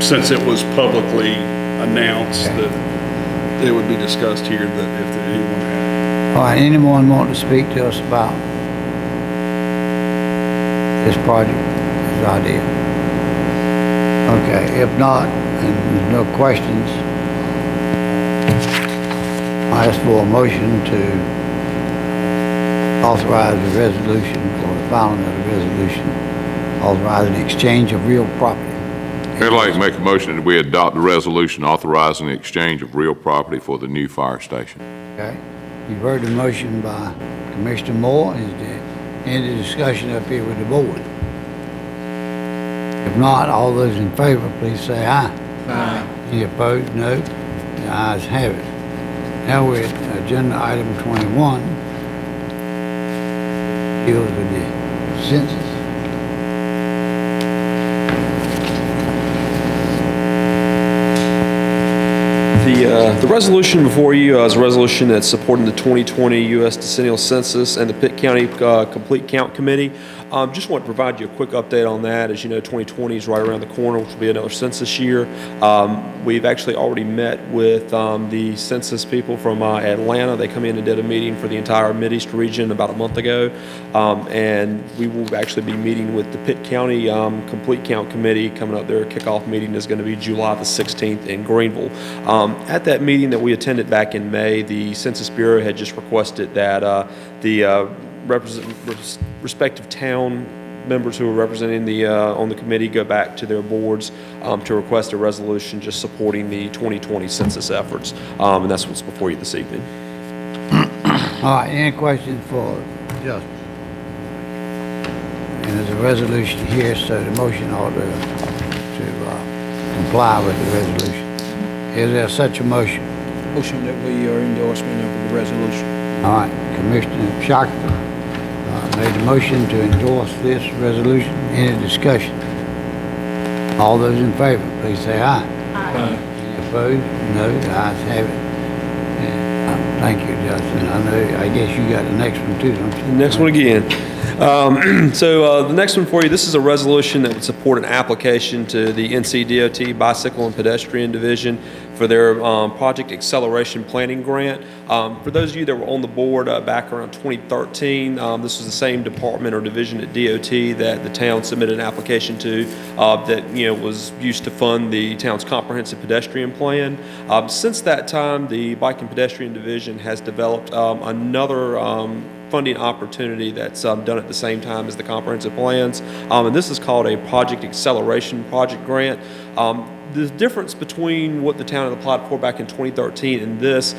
since it was publicly announced that it would be discussed here, that if anyone had. All right, anyone want to speak to us about this project, this idea? Okay, if not, and there's no questions, I ask for a motion to authorize a resolution for the filing of the resolution authorizing exchange of real property. I'd like to make a motion that we adopt the resolution authorizing the exchange of real property for the new fire station. Okay, you've heard the motion by Commissioner Moore. Is there any discussion up here with the board? If not, all those in favor, please say aye. Aye. Any opposed? No. The ayes have it. Now we're at agenda item 21, deals with the census. The resolution before you is a resolution that's supporting the 2020 U.S. Decennial Census and the Pitt County Complete Count Committee. Just want to provide you a quick update on that. As you know, 2020 is right around the corner, which will be another census year. We've actually already met with the census people from Atlanta. They come in and did a meeting for the entire Mideast region about a month ago. And we will actually be meeting with the Pitt County Complete Count Committee coming up. Their kickoff meeting is going to be July the 16th in Greenville. At that meeting that we attended back in May, the Census Bureau had just requested that the respective town members who are representing the on the committee go back to their boards to request a resolution just supporting the 2020 census efforts, and that's what's before you this evening. All right, any questions for Justin? And there's a resolution here, so the motion ought to comply with the resolution. Is there such a motion? Motion that we are endorsement of the resolution. All right, Commissioner Shackelford made the motion to endorse this resolution. Any discussion? All those in favor, please say aye. Aye. Any opposed? No, the ayes have it. And, thank you, Justin. I guess you got the next one too, don't you? Next one again. So the next one for you, this is a resolution that would support an application to the NCDOT Bicycle and Pedestrian Division for their Project Acceleration Planning Grant. For those of you that were on the board back around 2013, this was the same department or division at DOT that the town submitted an application to that was used to fund the town's comprehensive pedestrian plan. Since that time, the Bike and Pedestrian Division has developed another funding opportunity that's done at the same time as the comprehensive plans, and this is called a Project Acceleration Project Grant. The difference between what the town had applied for back in 2013 and this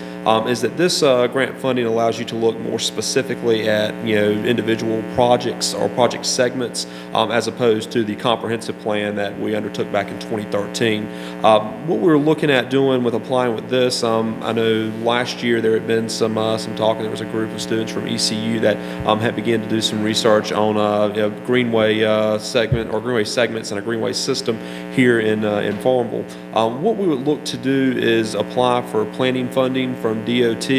is that this grant funding allows you to look more specifically at individual projects or project segments as opposed to the comprehensive plan that we undertook back in 2013. What we were looking at doing with applying with this, I know last year there had been some talk, and there was a group of students from ECU that had begun to do some research on greenway segment or greenway segments and a greenway system here in Farmville. What we would look to do is apply for planning funding from DOT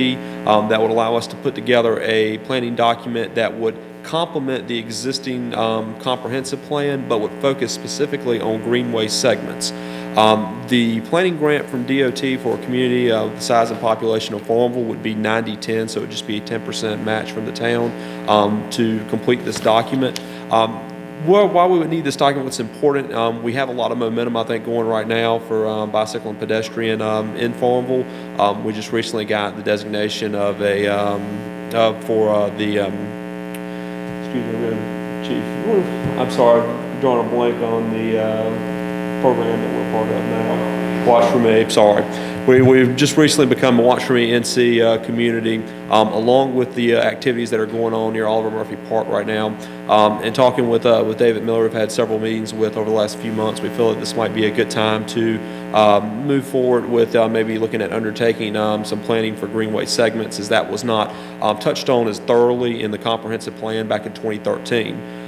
that would allow us to put together a planning document that would complement the existing comprehensive plan, but would focus specifically on greenway segments. The planning grant from DOT for a community of the size and population of Farmville would be 90-10, so it would just be a 10% match from the town to complete this document. Why we would need this document, what's important, we have a lot of momentum, I think, going right now for bicycle and pedestrian in Farmville. We just recently got the designation of a, excuse me, Chief, I'm sorry, I'm drawing a blank on the program that we're part of now. Watch for me, sorry. We've just recently become a Watch for Me NC community, along with the activities that are going on near Oliver Murphy Park right now. And talking with David Miller, we've had several meetings with over the last few months. We feel that this might be a good time to move forward with maybe looking at undertaking some planning for greenway segments, as that was not touched on as thoroughly in the comprehensive plan back in 2013.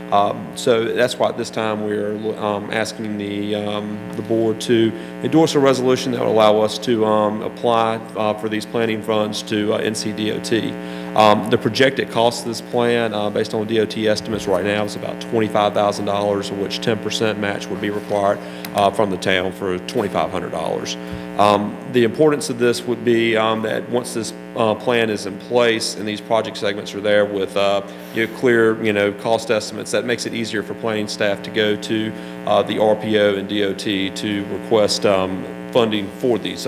So that's why at this time we're asking the board to endorse a resolution that would allow us to apply for these planning funds to NCDOT. The projected cost of this plan, based on DOT estimates right now, is about $25,000, of which 10% match would be required from the town for $2,500. The importance of this would be that once this plan is in place and these project segments are there with clear cost estimates, that makes it easier for planning staff to go to the RPO and DOT to request funding for these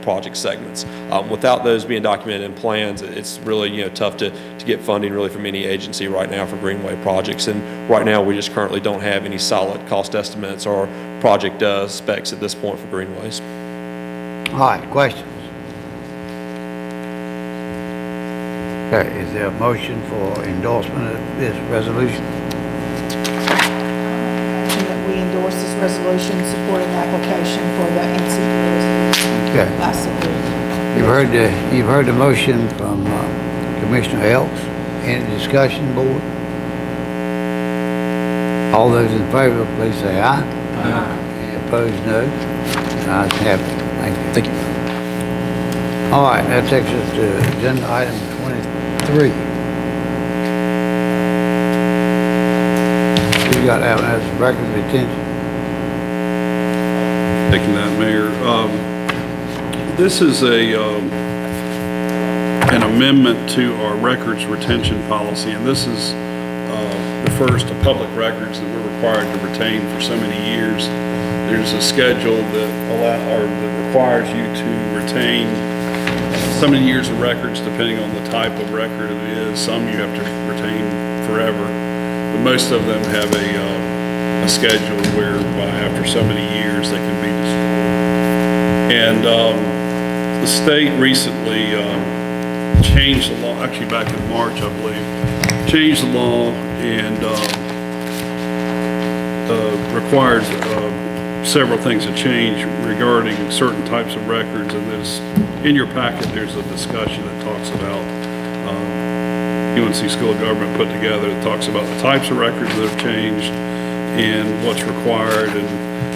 project segments. Without those being documented in plans, it's really tough to get funding really from any agency right now for Greenway projects. And right now, we just currently don't have any solid cost estimates or project specs at this point for Greenways. All right, questions? Okay, is there a motion for endorsement of this resolution? That we endorse this resolution supporting the application for the NC. Okay. You've heard the motion from Commissioner Elks. Any discussion, board? All those in favor, please say aye. Aye. Any opposed, no. Ayes have it. Thank you. All right, that takes us to agenda item 23. We got that one as record retention. Taking that, Mayor. This is an amendment to our records retention policy, and this is refers to public records that we're required to retain for so many years. There's a schedule that requires you to retain so many years of records depending on the type of record it is. Some you have to retain forever, but most of them have a schedule whereby after so many years they can be destroyed. And the state recently changed the law, actually back in March, I believe, changed the law and requires several things to change regarding certain types of records. And there's, in your packet, there's a discussion that talks about UNC School of Government put together that talks about the types of records that have changed and what's required. And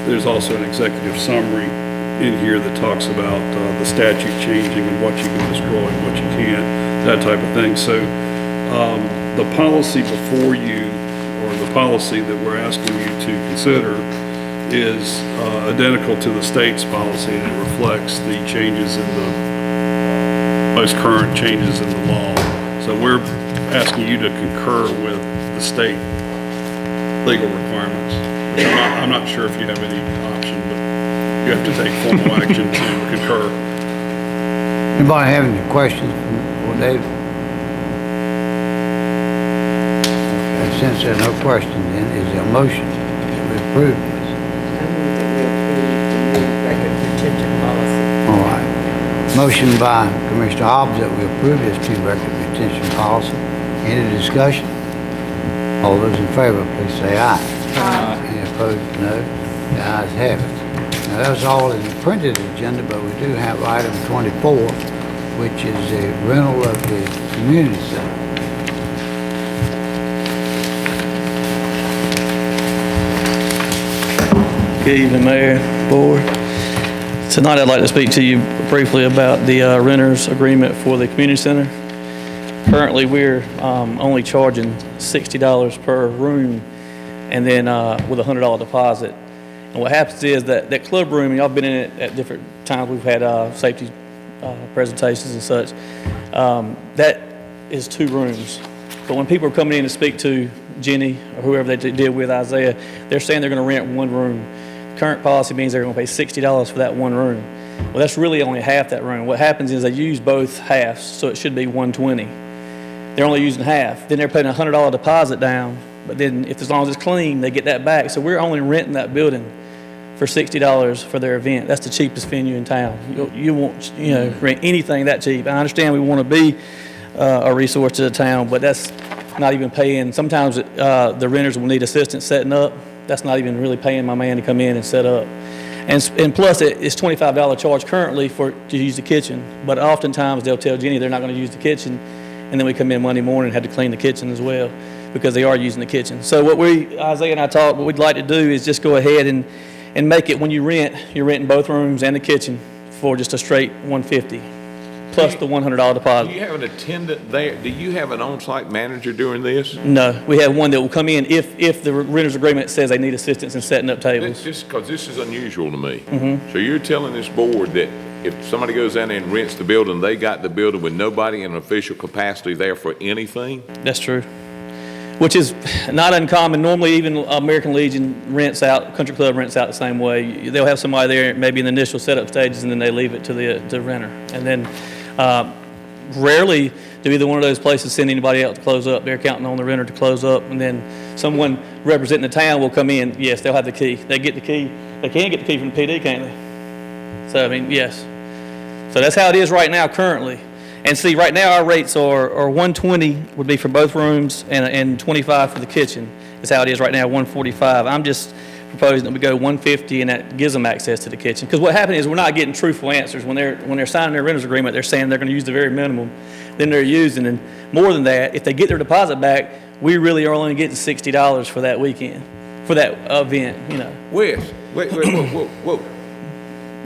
there's also an executive summary in here that talks about the statute changing and what you can destroy and what you can't, that type of thing. So the policy before you, or the policy that we're asking you to consider, is identical to the state's policy, and it reflects the changes in the most current changes in the law. So we're asking you to concur with the state legal requirements. I'm not sure if you have any option, but you have to take formal action to concur. Anybody have any questions for David? Okay, since there are no questions, then is there a motion that we approve this? All right. Motion by Commissioner Hobbs that we approve this record retention policy. Any discussion? All those in favor, please say aye. Aye. Any opposed, no. The ayes have it. Now, that's all in the printed agenda, but we do have item 24, which is the rental of the community center. Good evening, Mayor, Board. Tonight I'd like to speak to you briefly about the renter's agreement for the community center. Currently, we're only charging $60 per room, and then with a $100 deposit. And what happens is that club room, and y'all been in it at different times, we've had safety presentations and such, that is 2 rooms. But when people are coming in to speak to Jenny or whoever they deal with, Isaiah, they're saying they're going to rent 1 room. Current policy means they're going to pay $60 for that 1 room. Well, that's really only half that room. What happens is they use both halves, so it should be $120. They're only using half. Then they're putting a $100 deposit down, but then as long as it's clean, they get that back. So we're only renting that building for $60 for their event. That's the cheapest venue in town. You won't rent anything that cheap. I understand we want to be a resource to the town, but that's not even paying. Sometimes the renters will need assistance setting up. That's not even really paying my man to come in and set up. And plus, it's $25 charge currently to use the kitchen. But oftentimes they'll tell Jenny they're not going to use the kitchen, and then we come in Monday morning and have to clean the kitchen as well because they are using the kitchen. So Isaiah and I talked, what we'd like to do is just go ahead and make it when you rent, you're renting both rooms and the kitchen for just a straight $150. plus the $100 deposit. Do you have an attendant there? Do you have an on-site manager during this? No, we have one that will come in if the renter's agreement says they need assistance in setting up tables. Just because this is unusual to me. Mhm. So you're telling this board that if somebody goes down there and rents the building, they got the building with nobody in official capacity there for anything? That's true. Which is not uncommon. Normally, even American Legion rents out, Country Club rents out the same way. They'll have somebody there maybe in the initial setup stages, and then they leave it to the renter. And then rarely do either one of those places send anybody out to close up. They're counting on the renter to close up, and then someone representing the town will come in. Yes, they'll have the key. They get the key. They can get the key from the PD, can't they? So, I mean, yes. So that's how it is right now currently. And see, right now our rates are 120 would be for both rooms and 25 for the kitchen. Is how it is right now, 145. I'm just proposing that we go 150 and that gives them access to the kitchen. Because what happened is we're not getting truthful answers. When they're signing their renter's agreement, they're saying they're going to use the very minimum. Then they're using, and more than that, if they get their deposit back, we really are only getting $60 for that weekend, for that event, you know. Wes, wait, whoa.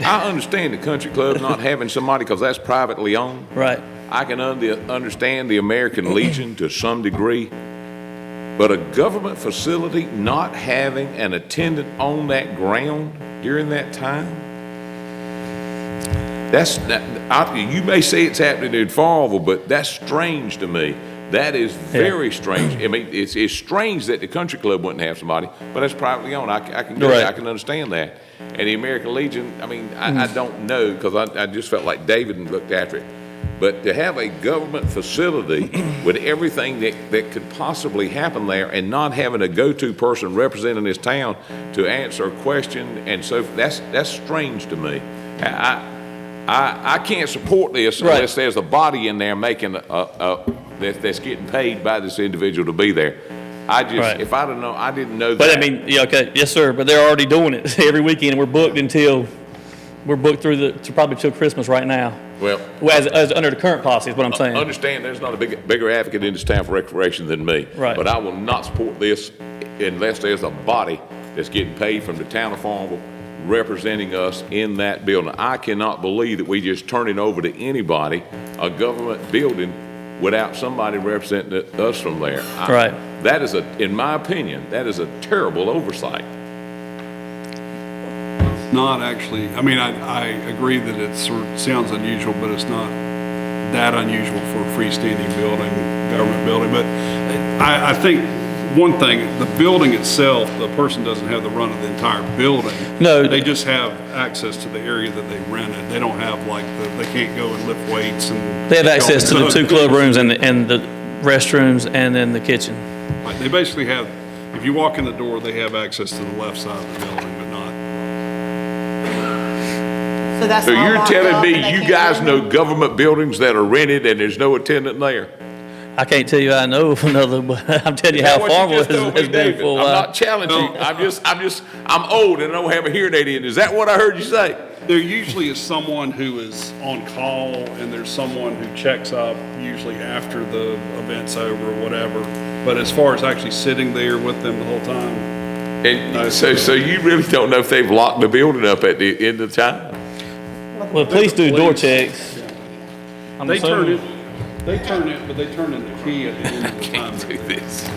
I understand the country club not having somebody because that's privately owned. Right. I can understand the American Legion to some degree, but a government facility not having an attendant on that ground during that time, you may say it's happening in Farmville, but that's strange to me. That is very strange. I mean, it's strange that the country club wouldn't have somebody, but it's privately owned. I can get it. I can understand that. And the American Legion, I mean, I don't know because I just felt like David looked after it. But to have a government facility with everything that could possibly happen there and not having a go-to person representing this town to answer a question, and so that's strange to me. I can't support this unless there's a body in there making that's getting paid by this individual to be there. If I don't know, I didn't know that. But I mean, yeah, okay, yes, sir. But they're already doing it every weekend. And we're booked through probably till Christmas right now. Well, as under the current policy is what I'm saying. Understand, there's not a bigger advocate in this town for recreation than me. Right. But I will not support this unless there's a body that's getting paid from the town of Farmville representing us in that building. I cannot believe that we just turn it over to anybody, a government building, without somebody representing us from there. Right. That is in my opinion, that is a terrible oversight. Not actually, I mean, I agree that it sort of sounds unusual, but it's not that unusual for a freestanding building, government building. But I think one thing, the building itself, the person doesn't have the run of the entire building. No. They just have access to the area that they rented. They don't have they can't go and lift weights and. They have access to the 2 club rooms and the restrooms and then the kitchen. Right, they basically have, if you walk in the door, they have access to the left side of the building, but not. So that's So all you're locked telling up me and they you can't guys go in? know government buildings that are rented and there's no attendant there? I can't tell you I know of another, but I'm telling you how Farmville has been for a while. I'm not challenging you. I'm old and I don't have a hearing aid in. Is that what I heard you say? There usually is someone who is on call, and there's someone who checks up usually after the event's over or whatever. But as far as actually sitting there with them the whole time. And so you really don't know if they've locked the building up at the end of the time? Well, police do door checks. They turn it, but they turn in the key at the end of the time. Do this.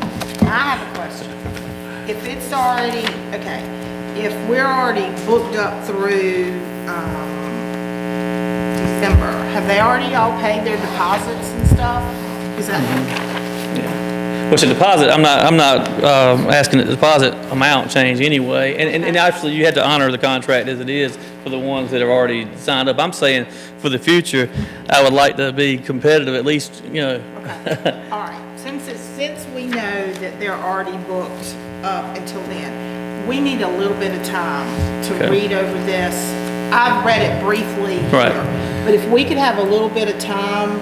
I have a question. If it's already, okay, if we're already booked up through December, have they already all paid their deposits and stuff? Is that? Which the deposit, I'm not asking that the deposit amount change anyway. And actually, you had to honor the contract as it is for the ones that have already signed up. I'm saying for the future, I would like to be competitive at least, you know. Okay. All right. Since we know that they're already booked up until then, we need a little bit of time to read over this. I've read it briefly Right. here, but if we could have a little bit of time,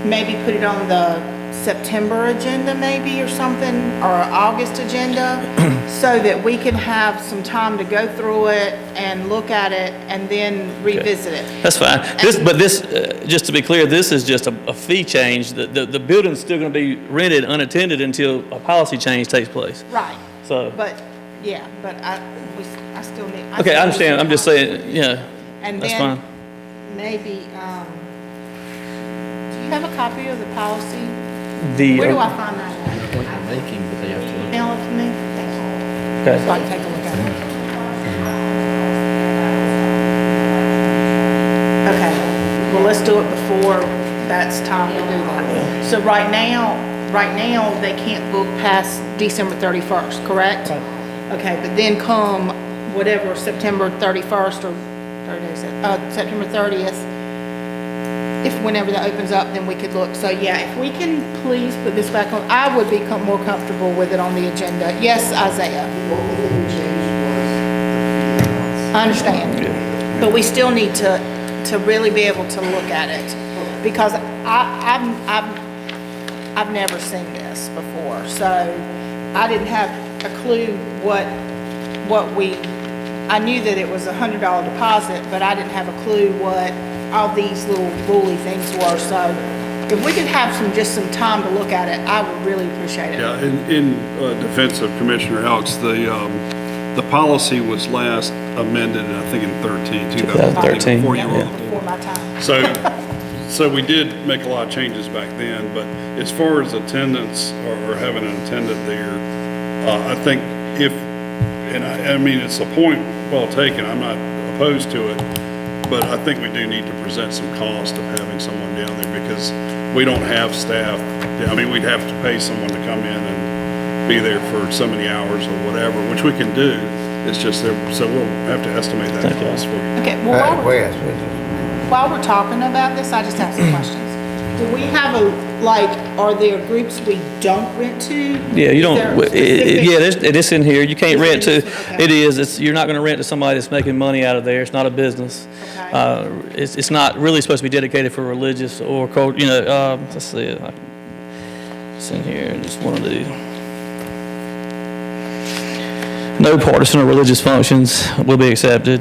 maybe put it on the September agenda maybe or something, or August agenda, so that we can have some time to go through it and look at it and then revisit it. That's fine. Just to be clear, this is just a fee change. The building's still going to be rented unattended until a policy change takes place. Right. So. But, yeah, but I still need. Okay, I understand. I'm just saying, yeah, And that's then fine. maybe, have a copy of the policy? The, Where do I find that? what you're making, but they have to look. Email it to me? Thank you. Okay. So I can take a look at it. Okay, well, let's do it before that's time to do that. So right now, they can't book past December 31st, correct? Okay, but then come whatever, September 31st or September 30th, whenever that opens up, then we could look. So yeah, if we can please put this back on, I would be more comfortable with it on the agenda. Yes, Isaiah? I understand, but we still need to really be able to look at it, because I've never seen this before, so I didn't have a clue I knew that it was a $100 deposit, but I didn't have a clue what all these little ruly things were. So if we could have just some time to look at it, I would really appreciate it. Yeah, in defense of Commissioner Alex, the policy was last amended, I think in 2013, before you were on the board. Before my time. So we did make a lot of changes back then, but as far as attendance or having an attendant there, I think I mean, it's a point well taken, I'm not opposed to it, but I think we do need to present some cost of having someone down there, because we don't have staff. I mean, we'd have to pay someone to come in and be there for so many hours or whatever, which we can do. It's just that, so we'll have to estimate that cost for you. Okay, well, while we're talking about this, I just have some questions. Do we have are there groups we don't rent to? Yeah, you Is don't, there specific- it's in here, you can't rent to, Okay. you're not gonna rent to somebody that's making money out of there, it's not a business. It's not really supposed to be dedicated for religious or let's see, it's in here, I just wanna do. No partisan or religious functions will be accepted.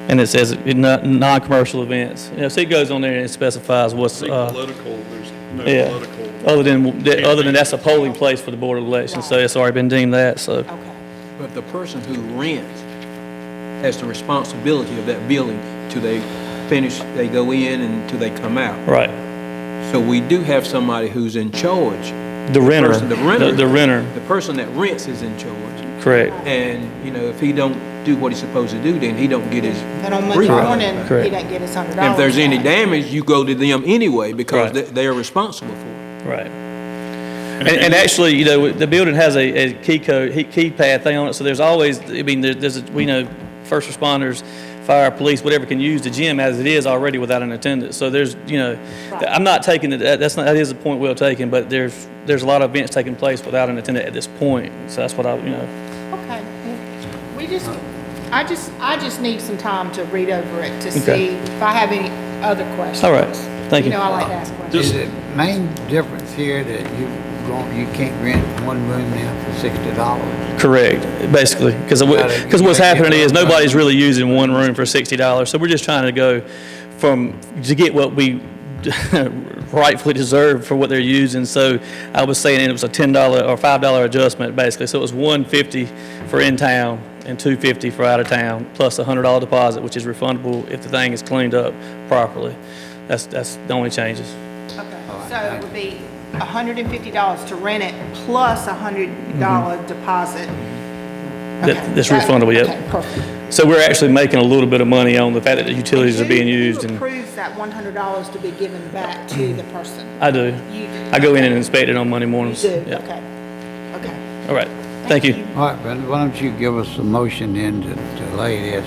And it says non-commercial events. So it goes on there and it specifies what's. Political, there's no political. Other than that's a polling place for the Board of Elections, so it's already been deemed that, so. But the person who rents has the responsibility of that building till they finish, they go in and till they come out. Right. So we do have somebody who's in charge. The renter. The renter. The renter. The person that rents is in charge. Correct. And, if he don't do what he's supposed to do, then he don't get his Then on Monday morning, he doesn't get his $100. And if there's any damage, you go to them anyway, because Right. they are responsible for it. Right. And actually, the building has a keypad thing on it, so there's always, we know first responders, fire, police, whatever can use the gym as it is already without an attendant. So there's, I'm not taking it, that is a point well taken, but there's a lot of events taking place without an attendant at this point. So that's what Okay. I just need some time to read over it to see if I have any other questions. All right. Thank you. I like to ask questions. Is the main difference here that you can't rent one room now for $60? Correct, basically, because what's happening is nobody's really using one room for $60. So we're just trying to go to get what we rightfully deserve for what they're using. So I was saying it was a $10 or $5 adjustment basically. So it was $150 for in town and $250 for out of town, plus a $100 deposit, which is refundable if the thing is cleaned up properly. That's the only changes. Okay, so it would be $150 to rent it plus a $100 deposit. That's refundable, yep. Okay, perfect. So we're actually making a little bit of money on the fact that the utilities are being used. Who approves that $100 to be given back to the person? I do. You do. I go in and inspect it on Monday mornings. You do, Yeah. okay. All right, thank you. All right, Brenda, why don't you give us a motion then to delay this?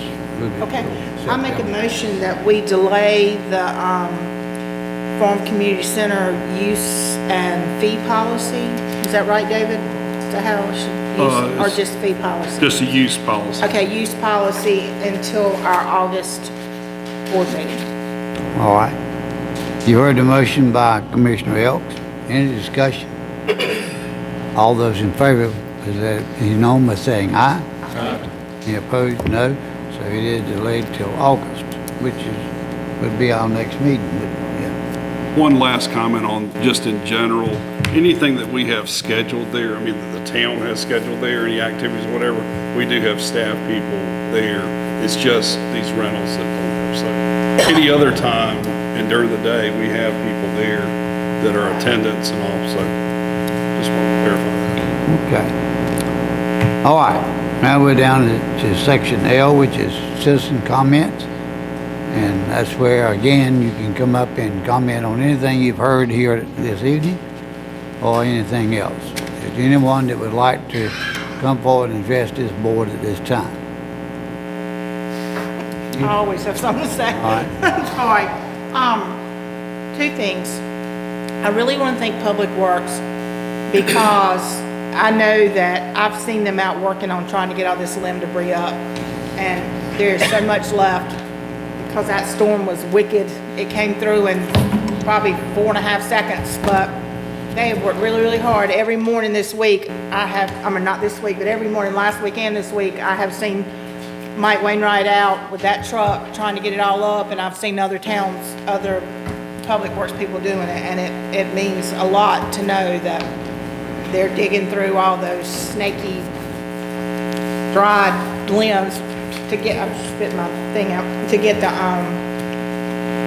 Okay, I make a motion that we delay the Farm Community Center use and fee policy. Is that right, David? Is that how it should use, or just fee policy? Just a use policy. Okay, use policy until our August board meeting. All right. You heard the motion by Commissioner Elks. Any discussion? All those in favor, is known by saying aye. Aye. Any opposed? No. So it is delayed till August, which would be our next meeting. One last comment on just in general, anything that we have scheduled there, I mean, that the town has scheduled there, any activities, whatever, we do have staff people there. It's just these rentals that don't have. So any other time And during the day, we have people there that are attendants and all, so just want to clarify that. Okay. All right, now we're down to section L, which is citizen comments. And that's where, again, you can come up and comment on anything you've heard here this evening or anything else. Is there anyone that would like to come forward and address this board at this time? I always have something to say. All right. All right. Two things. I really want to thank Public Works because I know that I've seen them out working on trying to get all this limb debris up, and there's so much left because that storm was wicked. It came through in probably 4.5 seconds, but they have worked really, really hard. Every morning this week, not this week, but every morning last week and this week, I have seen Mike Wainwright out with that truck trying to get it all up, and I've seen other towns, other Public Works people doing it, and it means a lot to know that they're digging through all those snaky, dried limbs to get, I'm spitting my thing out, to get the,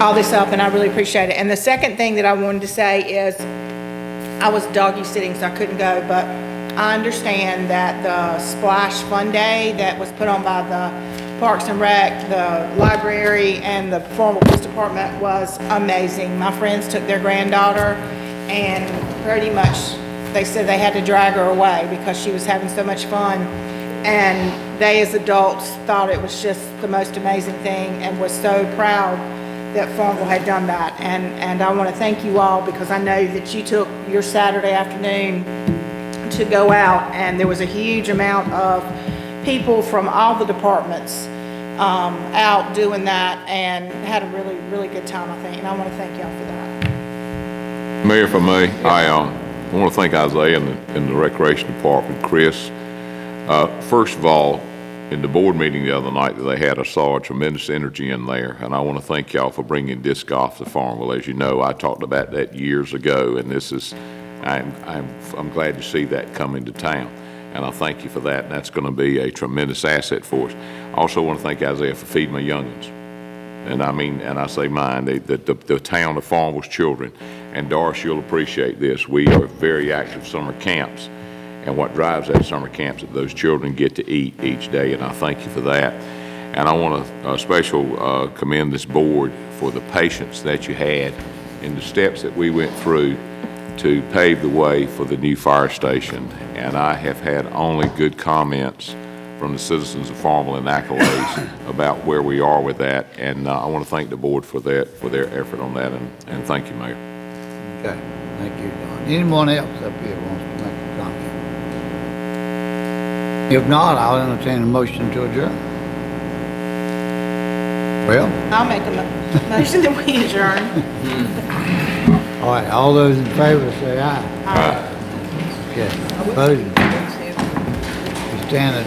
all this up, and I really appreciate it. And the second thing that I wanted to say is, I was doggy sitting, so I couldn't go, but I understand that the Splash Fun Day that was put on by the Parks and Rec, the library, and the Farmville Police Department was amazing. My friends took their granddaughter, and pretty much they said they had to drag her away because she was having so much fun. And they, as adults, thought it was just the most amazing thing and was so proud that Farmville had done that. And I want to thank you all because I know that you took your Saturday afternoon to go out, and there was a huge amount of people from all the departments out doing that and had a really, really good time, I think. And I want to thank y'all for that. Mayor, if I may, I want to thank Isaiah and the Recreation Department, Chris. First of all, in the board meeting the other night that they had, I saw a tremendous energy in there, and I want to thank y'all for bringing disc golf to Farmville. As you know, I talked about that years ago, and this is, I'm glad to see that coming to town, and I thank you for that, and that's going to be a tremendous asset for us. I also want to thank Isaiah for feeding my youngins, and I mean, and I say mine, the town of Farmville's children. And Doris, you'll appreciate this. We are very active summer camps. And what drives that summer camps that those children get to eat each day, and I thank you for that. And I want to special commend this board for the patience that you had in the steps that we went through to pave the way for the new fire station. And I have had only good comments from the citizens of Farmville and accolades about where we are with that. And I want to thank the board for that, for their effort on that, and thank you, Mayor. Okay, thank you, Don. Anyone else up here wants to make a comment? If not, I'll entertain a motion to adjourn. Well? I'll make a motion that we adjourn. All right, all those in favor say aye. Aye. Okay, opposed? We stand at